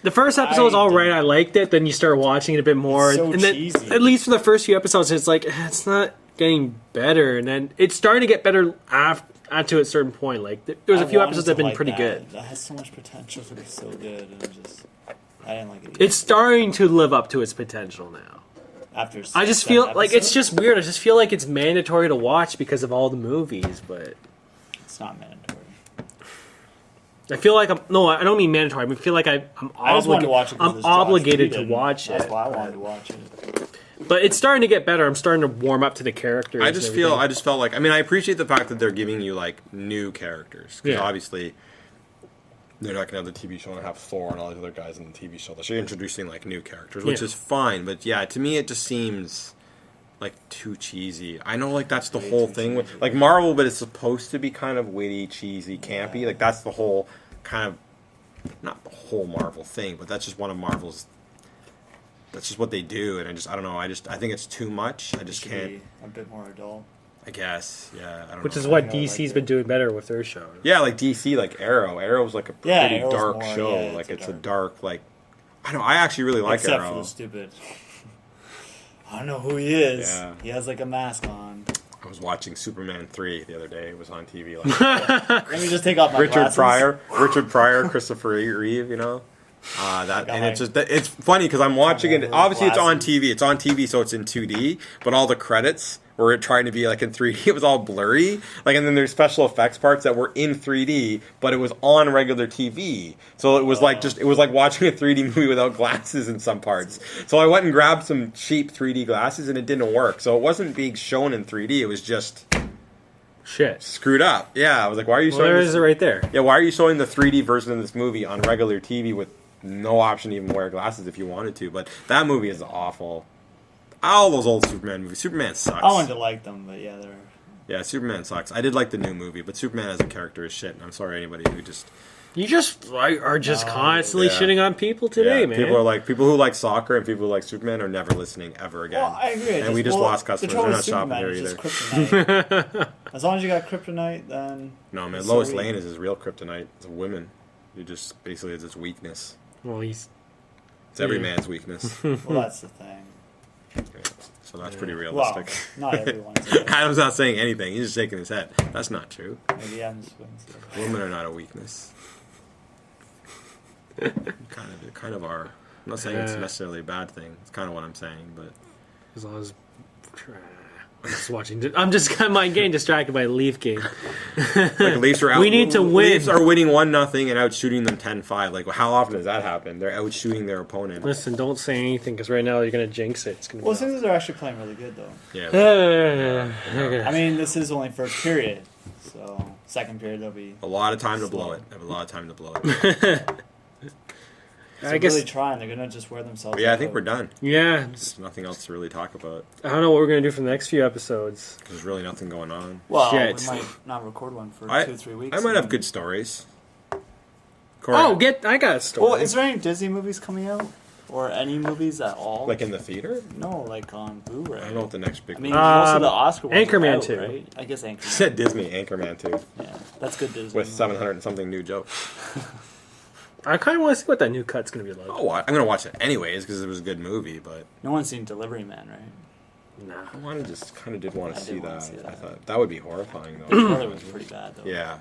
The first episode was I all right. didn't- I liked it. Then you start watching it a bit more, It's so and then cheesy. at least for the first few episodes, it's like it's not getting better, and then it's starting to get better after a certain point. Like there's a I few wanted episodes to that have been like pretty that. good. That has so much potential to be so good, and I didn't like it. Either. It's starting to live up to its potential now. After I just 7 feel like it's episodes, just weird. I just feel like it's mandatory to watch because of all the movies, but it's not mandatory. I feel like I don't mean mandatory. I feel like I'm I just wanted to watch it. 'cause I'm it's Josh obligated to Whedon. watch That's it. why I wanted to watch it. But it's starting to get better. I'm starting to warm up to the characters. I and just everything. felt like, I mean, I appreciate the fact that they're giving you like new characters because Yeah. obviously they're not going to have the TV show and have Thor and all these other guys in the TV show. They're introducing like new characters, which Yeah. is fine. But yeah, to me, it just seems like too cheesy. I know, like that's the Way whole too thing with cheesy. like Marvel, but it's supposed to be kind of witty, cheesy, campy. Yeah. Like that's the whole kind of not the whole Marvel thing, but that's just one of Marvel's. That's just what they do, and I don't know. I think it's too much. I It just should can't. be a bit more adult. I guess, yeah. I don't Which know. is what I like DC's it. been doing better with their shows. Yeah, like DC, like Arrow. Arrow's like a Yeah, pretty Arrow's dark more- show. yeah, like it's a dark. dark, like I don't know. I actually really like Except for Arrow. the stupid. I don't know who he is. Yeah. He has like a mask on. I was watching Superman 3 the other day. It was on TV. Like, Let me just take off my Richard glasses. Pryor, Christopher Reeve. You know. That and my- it's just it's funny because I'm watching it. my Obviously, it's on glasses. TV. It's on TV, so it's in 2D. But all the credits were trying to be like in 3D. It was all blurry. Like, and then there's special effects parts that were in 3D, but it was on regular TV. So it was like watching a 3D movie without glasses in some parts. So I went and grabbed some cheap 3D glasses, and it didn't work. So it wasn't being shown in 3D. It was just Shit. screwed up. Yeah, I was like, why are you Well, showing? there this? is it right there. Yeah, why are you showing the 3D version of this movie on regular TV with no option to even wear glasses if you wanted to? But that movie is awful. All those old Superman movies. Superman sucks. I wanted to like them, but yeah, they're. Yeah, Superman sucks. I did like the new movie, but Superman as a character is shit, and I'm sorry anybody who just You just are just No, constantly yeah. shitting on people today, Yeah, man. people who like soccer and people who like Superman are never listening ever again. Well, I agree. And we just lost customers. The trouble They're with not shopping Superman here is either. just kryptonite. As long as you got kryptonite, then No, man. it's Lois so Lane weak. is his real kryptonite. It's a woman. You just basically it's its weakness. Well, he's It's every Yeah. man's weakness. Well, that's the thing. So that's pretty Well, realistic. not everyone's. Like, Adam's not saying anything. He's just shaking his head. That's not true. maybe I'm just going to. Women are not a weakness. kind of are. I'm not saying it's Yeah. necessarily a bad thing. It's kind of what I'm saying, but as long as I'm just watching. I'm just getting distracted by the Leaf game. like Leafs are out. We need to win. Leafs are winning 1-0 and out shooting them 10-5. Like how often does that happen? They're out shooting their opponent. Listen, don't say anything because right now you're gonna jinx it. It's gonna. Well, be Sixers are actually playing really good, though. Yeah. I mean, this is only first period, so second period they'll be. A lot of time to blow it. They have a lot of time to blow it. So I guess. really trying. They're gonna just wear themselves. But yeah, I out. think we're done. Yeah, There's nothing else to really talk about. I don't know what we're gonna do for the next few episodes. There's really nothing going on. Well, Shit. we might not record one for I- 2-3 weeks. I might have good stories. Corey, I got a story. Well, is there any Disney movies coming out, or any movies at all? like in the theater? no, like on Blu-ray. I don't know what the next big I mean, one. most of the Oscar ones Anchorman are out, 2. right? I guess You Anchorman. said Disney Anchorman 2 Yeah, that's good Disney. with 700 and something new jokes. I kind of want to see what that new cut's gonna be like. Oh, I'm gonna watch it anyways because it was a good movie. But No one's seen Delivery Man, right? Nah. I just kind of did want I to did see wanna that. see that. I thought that would be horrifying The though. trailer was pretty bad though. Yeah.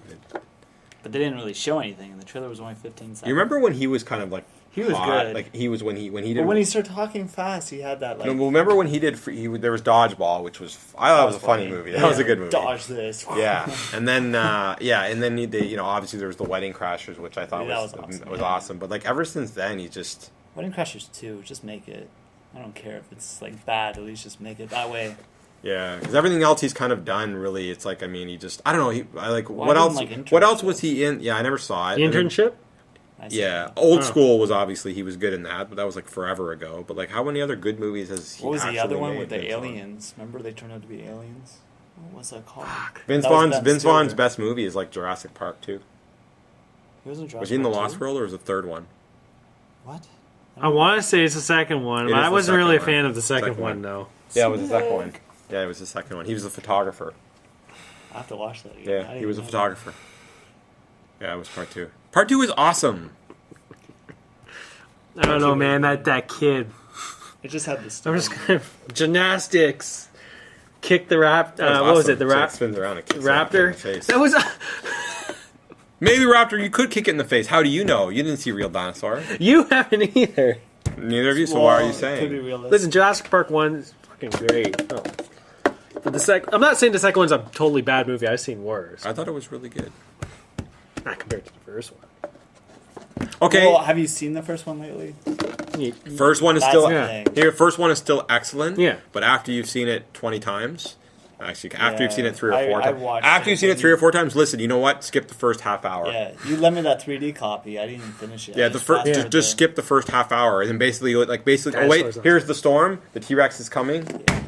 But they didn't really show anything, and the trailer was only 15 seconds. You remember when he was kind of like He was hot? good. Like he was when he did. But when he started talking fast, he had that like. no, well, remember when he did? There was Dodgeball, which was I thought it was a funny movie. That was a good movie. Dodge this. Yeah, and then and then they obviously there was the Wedding Crashers, which I thought Yeah, was that was awesome, was yeah. awesome. But like ever since then, he just Wedding Crashers 2, just make it. I don't care if it's like bad. At least just make it that way. yeah, because everything else he's kind of done. Really, it's like I mean, he just I don't know. I like Well, what I else? didn't like What else Internship. was he in? Yeah, I never saw it. The And then- internship? I see. yeah, Old Oh. School was obviously he was good in that, but that was like forever ago. But like, how many other good movies has he? What was the actually other one made with the Vince Vaughn? aliens? Remember they turned out to be aliens? What was that called? Vince That was Vaughn's Ben Vince Vaughn's Stiller. best movie is like Jurassic Park 2. He was in Jurassic Was he in the Park Lost 2? World or was it the third one? What? I want to say it's the second one, It but is I the wasn't really a second fan one. of the second Second one, one. though. Yeah, it was the second one. Yeah, it was the second one. He was the photographer. I have to watch that again. I Yeah, didn't he was a know that. photographer. Yeah, it was part 2. Part 2 is awesome. I don't know, man. That kid. It just had this. I'm just kind of gymnastics. Kick the rap. That What was awesome. it? The So rap. spins around and kicks it in Raptor. the face. That was. Maybe Raptor, you could kick it in the face. How do you know? You didn't see real dinosaur. You haven't either. Neither of you. So why are you Could be saying? realistic. Listen, Jurassic Park 1 is fucking great. Oh. But I'm not saying the second one's a totally bad movie. I've seen worse. I thought it was really good. Not compared to the first one. Okay, Well, have you seen the first one lately? first one is That's still the yeah. thing. here. First one is still excellent. Yeah. But after you've seen it 20 times, actually, after you've seen it 3 or I- 4 I times, watched after it you've seen it when 3 or you- 4 times, listen. You know what? Skip the first half hour. Yeah, you lent me that 3D copy. I didn't even finish it. Yeah, I the just first fast-forwarded just the- skip the first half hour, and then basically oh Dinosaurs wait, on here's the storm. The T-Rex is coming.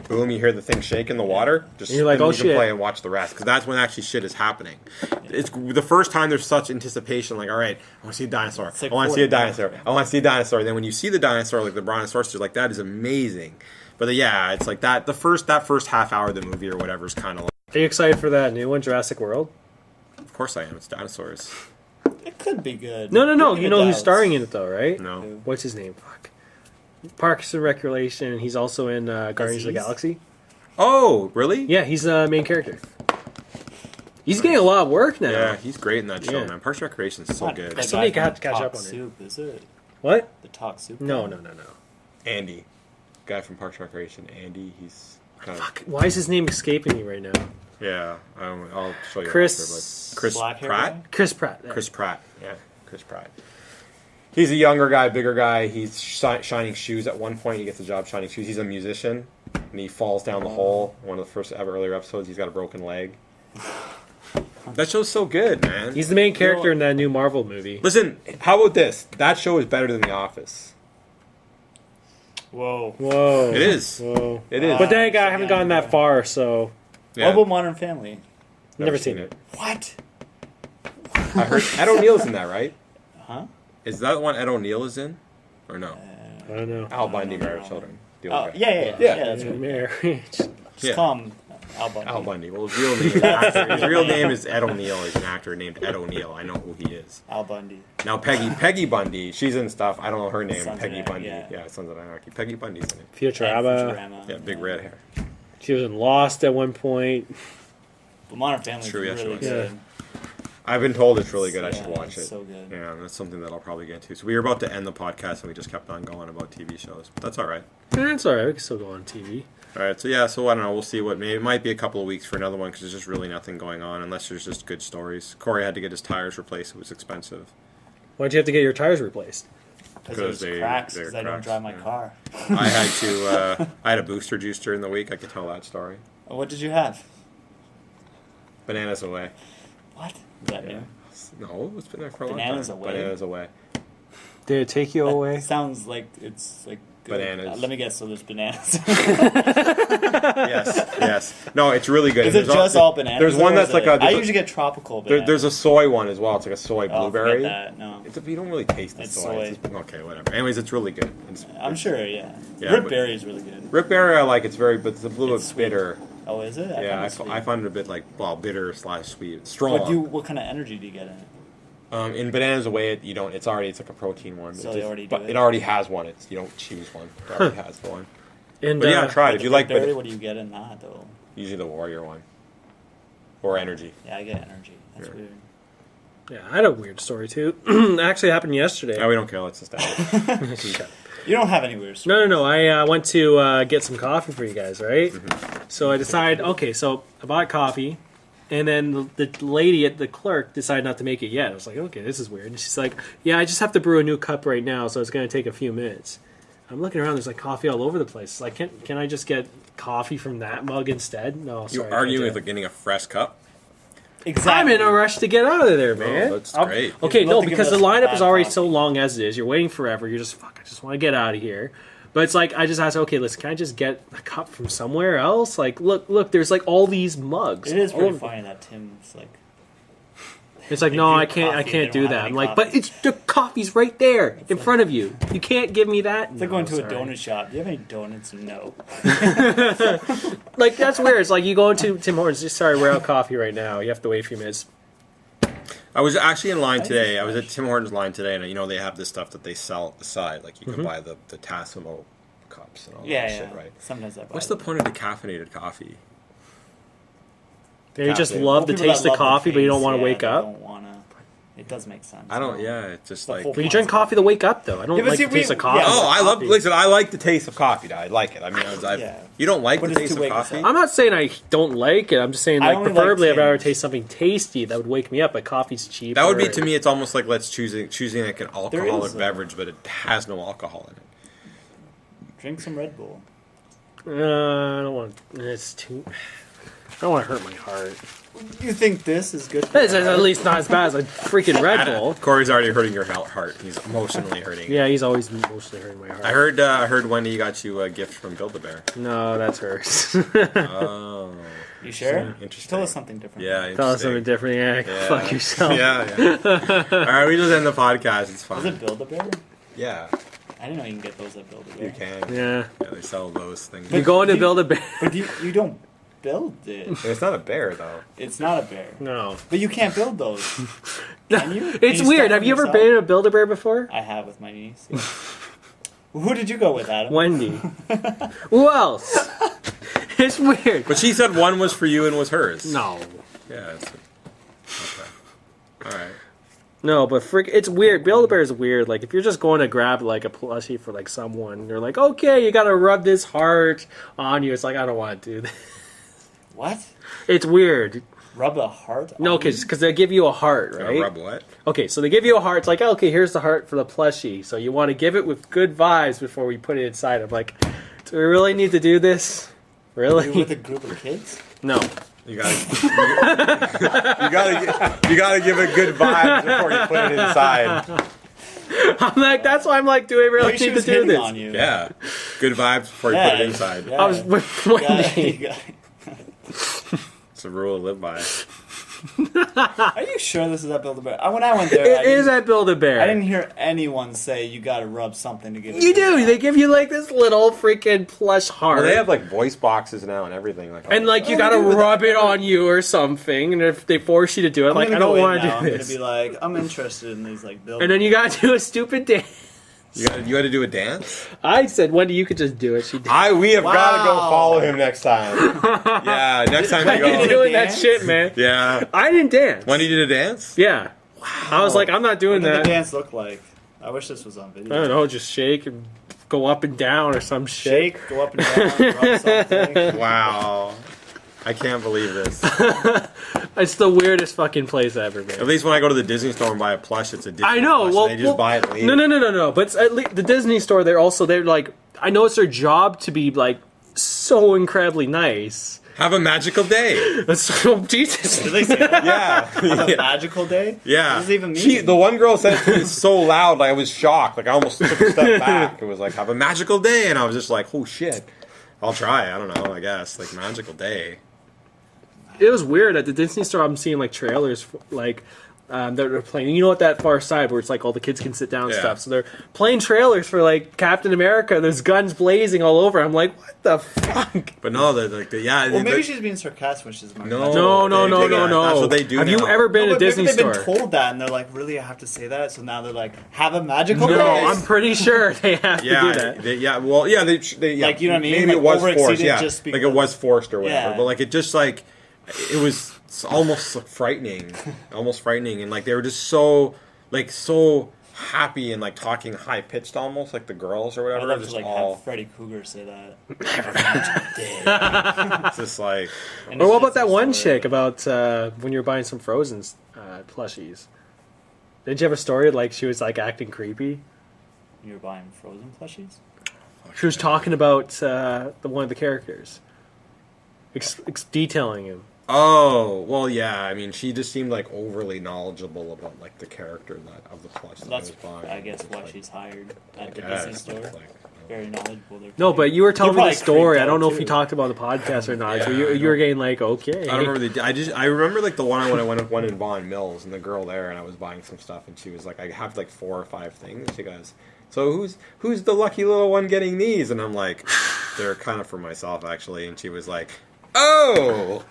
Boom! You hear the thing shake in the water. Just And you're like, then oh, you can shit. play and watch the rest because that's when actually shit is happening. It's the first time there's such anticipation. Like, all right, I want to see a dinosaur. It's like I want to see a 40 dinosaur. I want to see a dinosaur. And then when you see the dinosaur, like the Brontosaurus, you're like, that is amazing. But yeah, it's like that. That first half hour of the movie or whatever is kind of like. Are you excited for that new one, Jurassic World? Of course I am. It's dinosaurs. It could be good. No. Give me You the know who's doubts. starring in it, though, right? No. Who? What's his name? Fuck. Parks and Recreation, and he's also in Guardians of the Aziz? Galaxy. Oh, really? Yeah, he's the main character. He's getting a lot of work now. Yeah, he's great in that show, Yeah. man. Parks and Recreation is so Not good. the Somebody guy had from to catch Talk up on it. Soup, is it? What? The Talk Soup? No. guy? Andy, guy from Parks and Recreation. Andy, he's kind of Fuck. Why is his name escaping me right now? yeah. I'll show you. Chris- after, but Chris Black hair Pratt. guy? Chris Pratt. Chris Pratt. Yeah, Chris Pratt. He's a younger guy, bigger guy. He's shining shoes. At one point, he gets a job shining shoes. He's a musician, and he falls down the hole. One of the first earlier episodes, he's got a broken leg. That show's so good, man. He's the main character in that new Marvel movie. Listen, how about this? That show is better than The Office. Whoa. Whoa. It is. Whoa. It is. But then again, I haven't gone that far, so Yeah. What about Modern Family? never seen it. What? I heard Ed O'Neill's in that, right? Huh? Is that the one Ed O'Neill is in? Or no? I don't know. Al Bundy, Married with Children. The Oh, old guy. yeah, that's good. Marriage. Just call him Al Bundy. Al Bundy. Well, his real name is actor. His real name is Ed O'Neill. He's an actor named Ed O'Neill. I know who he is. Al Bundy. Now Peggy Bundy, she's in stuff. I don't know her name. Sons of Peggy Anarchy, Bundy. yeah. Sons of Anarchy. Peggy Bundy's in it. Futurama. Futurama. Yeah, big red hair. She was in Lost at one point. But Modern Family is True, yeah, she really was. good. I've been told it's really good. I Yeah, should watch it. it's so good. Yeah, that's something that I'll probably get to. So we were about to end the podcast, and we just kept on going about TV shows. But that's all right. It's alright. We can still go on TV. All right. So yeah. So I don't know. We'll see what. Maybe it might be a couple of weeks for another one because there's just really nothing going on unless there's just good stories. Corey had to get his tires replaced. It was expensive. Why'd you have to get your tires replaced? Because there's cracks because I don't cracks, drive my yeah. car. I had to. I had a booster juice during the week. I could tell that story. What did you have? Bananas away. What? Is that new? No, it's been there for a long Bananas time. Away? Bananas away. Did it take you That away? sounds like it's like Bananas. let me guess. So there's bananas. Yes. No, it's really good. Is it There's just all bananas? There's one or that's is like it- a. I There's, usually get tropical there, bananas. there's a soy one as well. It's like a soy Oh, blueberry. forget that. No. You don't really taste the It's soy. soy. It's just, okay, whatever. Anyways, it's really good. I'm sure. Yeah. Yeah, Rip but- berry is really good. Rip berry I like. It's very, but it's a little It's bit sweet. bitter. Oh, is it? Yeah, I find it a bit like bitter / sweet. It's strong. What kind of energy do you get in it? In bananas away, it's like a protein one. So It they just- already do but it? it already has one. You don't choose one. It already has the one. And But yeah, try it if you like. berry, But what do you get in that though? usually the warrior one or energy. Yeah, I get energy. That's Yeah. weird. yeah, I had a weird story too. Actually happened yesterday. No, we don't care. Let's just end it. You don't have any weird stories. No. I went to get some coffee for you guys, right? Mm-hmm. So I decided, okay, so I bought coffee, and then the lady at the clerk decided not to make it yet. I was like, okay, this is weird. And she's like, yeah, I just have to brew a new cup right now, so it's going to take a few minutes. I'm looking around, there's like coffee all over the place. Like, can I just get coffee from that mug instead? No, sorry. You I can't arguing do with that. like getting a fresh cup? Exactly. I'm in a rush to get out of there, man. that's I'll- great. Okay, You'd no, love to give because the us lineup bad is already coffee. so long as it is. You're waiting forever. You're just, fuck, I just want to get out of here. But it's like, I just asked, okay, listen, can I just get a cup from somewhere else? Like, look, there's like all these mugs. It is all pretty over- funny that Tim's like. It's like, They no, do I can't coffee, they do don't that. have I'm any like, coffee. but it's the coffee's right there in front of you. You can't give me that. It's like going to a donut shop. Do you have any donuts? No. Like, that's weird. It's like you go into Tim Hortons, just sorry, we're out of coffee right now. You have to wait a few minutes. I was actually in line think today. it's I was at fresh. Tim Hortons line today, and they have this stuff that they sell at the side. Like you can buy the Tassimo cups and all Yeah, that yeah. shit, right? Sometimes I buy What's it. the point of decaffeinated coffee? They just Caffeine. love Well, the people taste that of love the coffee, but you don't taste, want to yeah, wake they up. don't wanna. It does make sense. I don't. Yeah, it's just The like. whole But you drink coffee to wake up, though. I don't Yeah, but like see, the taste we- of coffee. yeah. Oh, I love. Coffee. Listen, I like the taste of coffee. I like it. I mean, Yeah. you don't like But the it's taste too of wake coffee. yourself. I'm not saying I don't like it. I'm just saying, I like, only like preferably I'd rather Tim's. taste something tasty that would wake me up. But coffee's cheap. That would be to me. It's almost like choosing like an alcoholic is a- beverage, but it has no alcohol in it. Drink some Red Bull. I don't want. It's too. I don't want to hurt my heart. You think this is good? For It's at least not as bad as a freaking Red Bull. Corey's already hurting your heart. He's emotionally hurting. Yeah, he's always mostly hurting my heart. I heard Wendy got you a gift from Build-A-Bear. No, that's hers. Oh, You sure? Interesting. Tell us something different. yeah. Tell us something interesting. different. Yeah, Yeah. fuck yourself. Yeah. All right, we just end the podcast. It's fine. Is it Build-A-Bear? Yeah, I didn't know you can get those at Build-A-Bear. you can. Yeah. Yeah, they sell those things. You go in to build a bear. But you don't build it. It's not a bear though. It's not a bear. No. But you can't build those. Can you? Can It's you weird. step Have on you ever yourself? been in a Build-A-Bear before? I have with my niece. Yeah. Who did you go with, Adam? Wendy. Who else? It's weird. But she said one was for you and was hers. No. Yeah. Okay. All right. No, but it's weird. Build-A-Bear is weird. Like, if you're just going to grab, like, a plushie for, like, someone, you're like, okay, you gotta rub this heart on you. It's like, I don't want to do that. What? It's weird. Rub a heart? No, on you? because they give you a heart, Gonna right? rub what? Okay, so they give you a heart. It's like, okay, here's the heart for the plushie. So you want to give it with good vibes before we put it inside. I'm like, do we really need to do this? You Really? with a group of kids? No. You gotta, you gotta give it good vibes before you put it inside. I'm like, that's why I'm like, do we really Maybe she need to was do hitting this? on you. Yeah, good vibes before you Yeah, put it inside. yeah. I was with You gotta- Wendy. you gotta- It's a rule to live by. Are you sure this is at Build-A-Bear? When I went there, It is at Build-A-Bear. I didn't hear anyone say you got to rub something to get it. You do. They give you like this little freaking plush heart. Well, they have like voice boxes now and everything. Like, and like you gotta rub it on you or something, and if they force you to do it, like I don't want to do I'm this. gonna be like, I'm interested in these like buildings. And then you gotta do a stupid dance. you got to do a dance. I said, Wendy, you could just do it. She did. We have got to go Wow. follow him next time. Yeah, next time I you ain't go. doing that Dance? shit, man. Yeah. I didn't dance. Wendy did a dance. Yeah. I was like, I'm not doing What did that. the dance look like? I wish this was on video. I don't know, just shake and go up and down or some shit. Shake, go up and down, rub something. Wow. I can't believe this. It's the weirdest fucking place ever, man. At least when I go to the Disney store and buy a plush, it's a Disney I know. plush. Well, They just buy it and leave. No. But it's at least the Disney store, they're like, I know it's their job to be like so incredibly nice. Have a magical day. So, Jesus. Did they say that? Yeah. Have a magical day? Yeah. What does it even mean? The one girl said it was so loud, I was shocked. Like, I almost took a step back. It was like, have a magical day. And I was just like, oh, shit. I'll try. I don't know, I guess. Like, magical day. It was weird at the Disney store. I'm seeing like trailers for, like they're playing. You know, at that far side where it's like all the kids can sit down and Yeah. stuff. So they're playing trailers for like Captain America. There's guns blazing all over. I'm like, what the fuck? But no, yeah. Well, maybe she's being sarcastic when she's No. No. That's what they do Have now. you ever been No, to a but maybe Disney they've store? been told that, and they're like, "Really, I have to say that?" So now they're like, "Have a magical No, day." I'm pretty sure they have to do that. They, yeah, Like, you know what I mean? Maybe Like, it was overexceeded forced, yeah. just Like it because- was forced or whatever. Yeah. But like it just like it was almost frightening, and like they were just so happy and like talking high pitched, almost like the girls or I'd whatever. love to Just like all have Freddy Krueger say that. it's just like And Or it's what about just that so one weird. chick about when you were buying some Frozen plushies? Did you have a story like she was like acting creepy? You were buying Frozen plushies? She was talking about one of the characters, detailing him. oh well, yeah. I mean, she just seemed like overly knowledgeable about like the character of the plush. That That's, I was buying. I guess, It's why like, she's hired at the yeah, Disney it's store. like, Very knowledgeable. They're No, but probably- you were telling me You're the probably story. creeped I don't know out, if you too. talked about the podcast or not. Yeah, so I you were know. getting like, okay. I don't remember I remember like the one when I went in Vaughan Mills and the girl there and I was buying some stuff and she was like, I have like 4 or 5 things. She goes, so who's the lucky little one getting these? And I'm like, they're kind of for myself actually. And she was like, oh,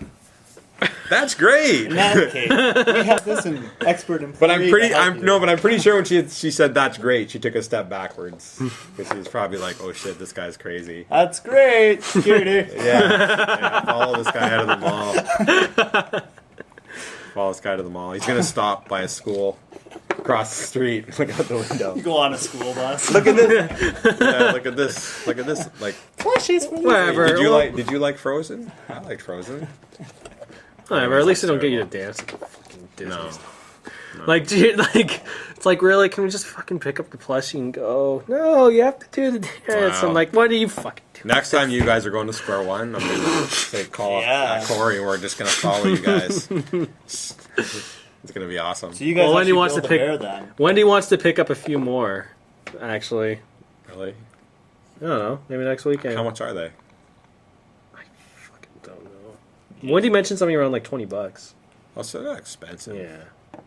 that's great. In that case, we have this in expert employee. But I'm pretty to help you. but I'm pretty sure when she said that's great, she took a step backwards because she was probably like, oh shit, this guy's crazy. That's great. Security. Yeah, follow this guy out of the mall. Follow this guy to the mall. He's gonna stop by a school across the street. Look out the window. You go on a school bus. Look at this. Yeah, look at this. Look at this. Like, Plushies for Whatever. did you like Frozen? I liked Frozen. Whatever. At least they don't get you to dance at the fucking Disney No. stuff. Like, dude, like, it's like, really? Can we just fucking pick up the plushie and go? No, you have to do the dance. Wow. I'm like, what do you fucking do? Next time you guys are going to Square One, I'm gonna say call Corey and we're just gonna follow you guys. It's gonna be awesome. So you guys Well, Wendy actually wants build to a pick- bear then. Wendy wants to pick up a few more, actually. Really? I don't know. Maybe next weekend. How much are they? I fucking don't know. Wendy mentioned something around like $20. Oh, so they're not expensive. Yeah.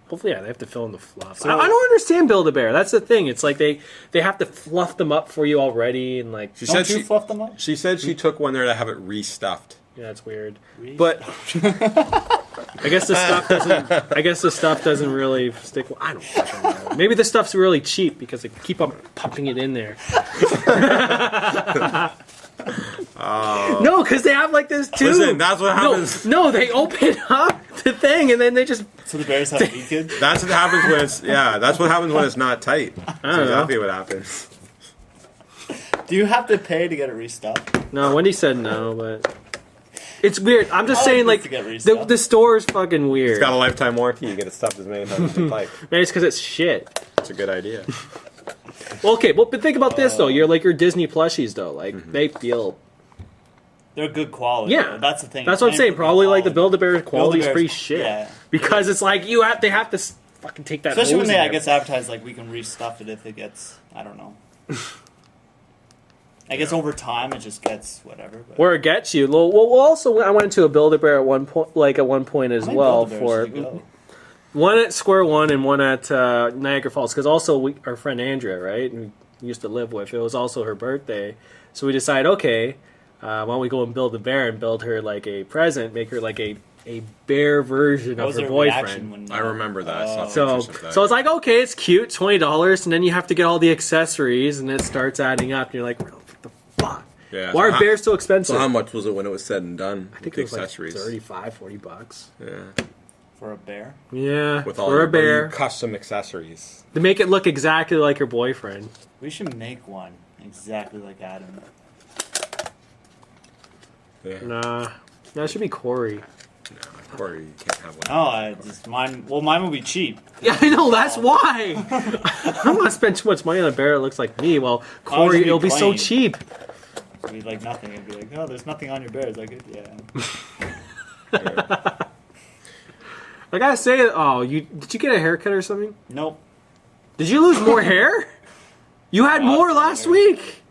Hopefully, yeah, they have to fill in the fluff. So- I don't understand Build-A-Bear. That's the thing. It's like they have to fluff them up for you already, and like, She Don't said you she fluff them up? she said she took one there to have it restuffed. yeah, it's weird. Really? But I guess the stuff doesn't. I guess the stuff doesn't really stick. I don't fucking know. Maybe the stuff's really cheap because they keep on pumping it in there. No, because they have like this tube. Listen, that's what happens. No, they open up the thing and then they just. So the bears have naked? That's what happens when it's that's what happens when it's not tight. That's don't know. exactly what happens. Do you have to pay to get it restuffed? No, Wendy said no, but it's weird. I'm just I like saying, this like to get restuffed. the store is fucking weird. It's got a lifetime warranty. You get it stuffed as many times as you like. Maybe it's because it's shit. It's a good idea. Well, okay, well, but think about this though. You're like your Disney plushies though. Like they feel. They're good quality. Yeah, though. That's the thing. That's what I'm saying. Probably like the Build-A-Bear quality is Build-A-Bear's- pretty shit. yeah. Because it's like they have to fucking take that. Especially when hose they, in I there. guess, advertise like we can restuff it if it gets, I don't know. I guess over time it just gets whatever. But Where it gets you. Well, also I went to a Build-A-Bear at one point as how many well Build-A-Bears for did you go? one at Square One and one at Niagara Falls because also our friend Andrea, right, and we used to live with. It was also her birthday, so we decided, okay, why don't we go and build a bear and build her like a present, make her like a bear version What of was her their boyfriend. reaction when? I remember that. I saw So, pictures of that. so it's like, okay, it's cute, $20, and then you have to get all the accessories, and it starts adding up, and you're like, what the fuck? Yeah, Why so are bears so expensive? So how much was it when it was said and done? I think the it was like accessories? 35, $40. Yeah, For a bear? Yeah, with all for your a bear. custom accessories. To make it look exactly like her boyfriend. We should make one exactly like Adam. Yeah. Nah, that should be Corey. No, Corey, you can't have one. Oh, I just mine. Well, mine will be cheap. Yeah, I know, that's why. I'm not spend too much money on a bear that looks like me. Well, Corey, be it'll be so plain. cheap. It'd be like nothing. It'd be like, oh, there's nothing on your bear. It's like, yeah. I gotta say, did you get a haircut or something? Nope. Did you lose more hair? You had more last week.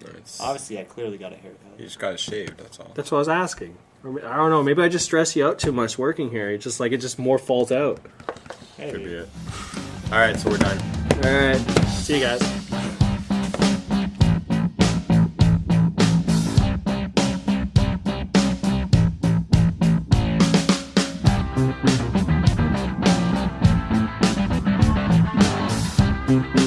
No, it's, Obviously, I clearly got a haircut. you just got it shaved. That's all. That's what I was asking. Or I don't know. Maybe I just stress you out too much working here. It just more falls out. Hey, Could be it. All right, so we're done. All right. See you guys. Thank you.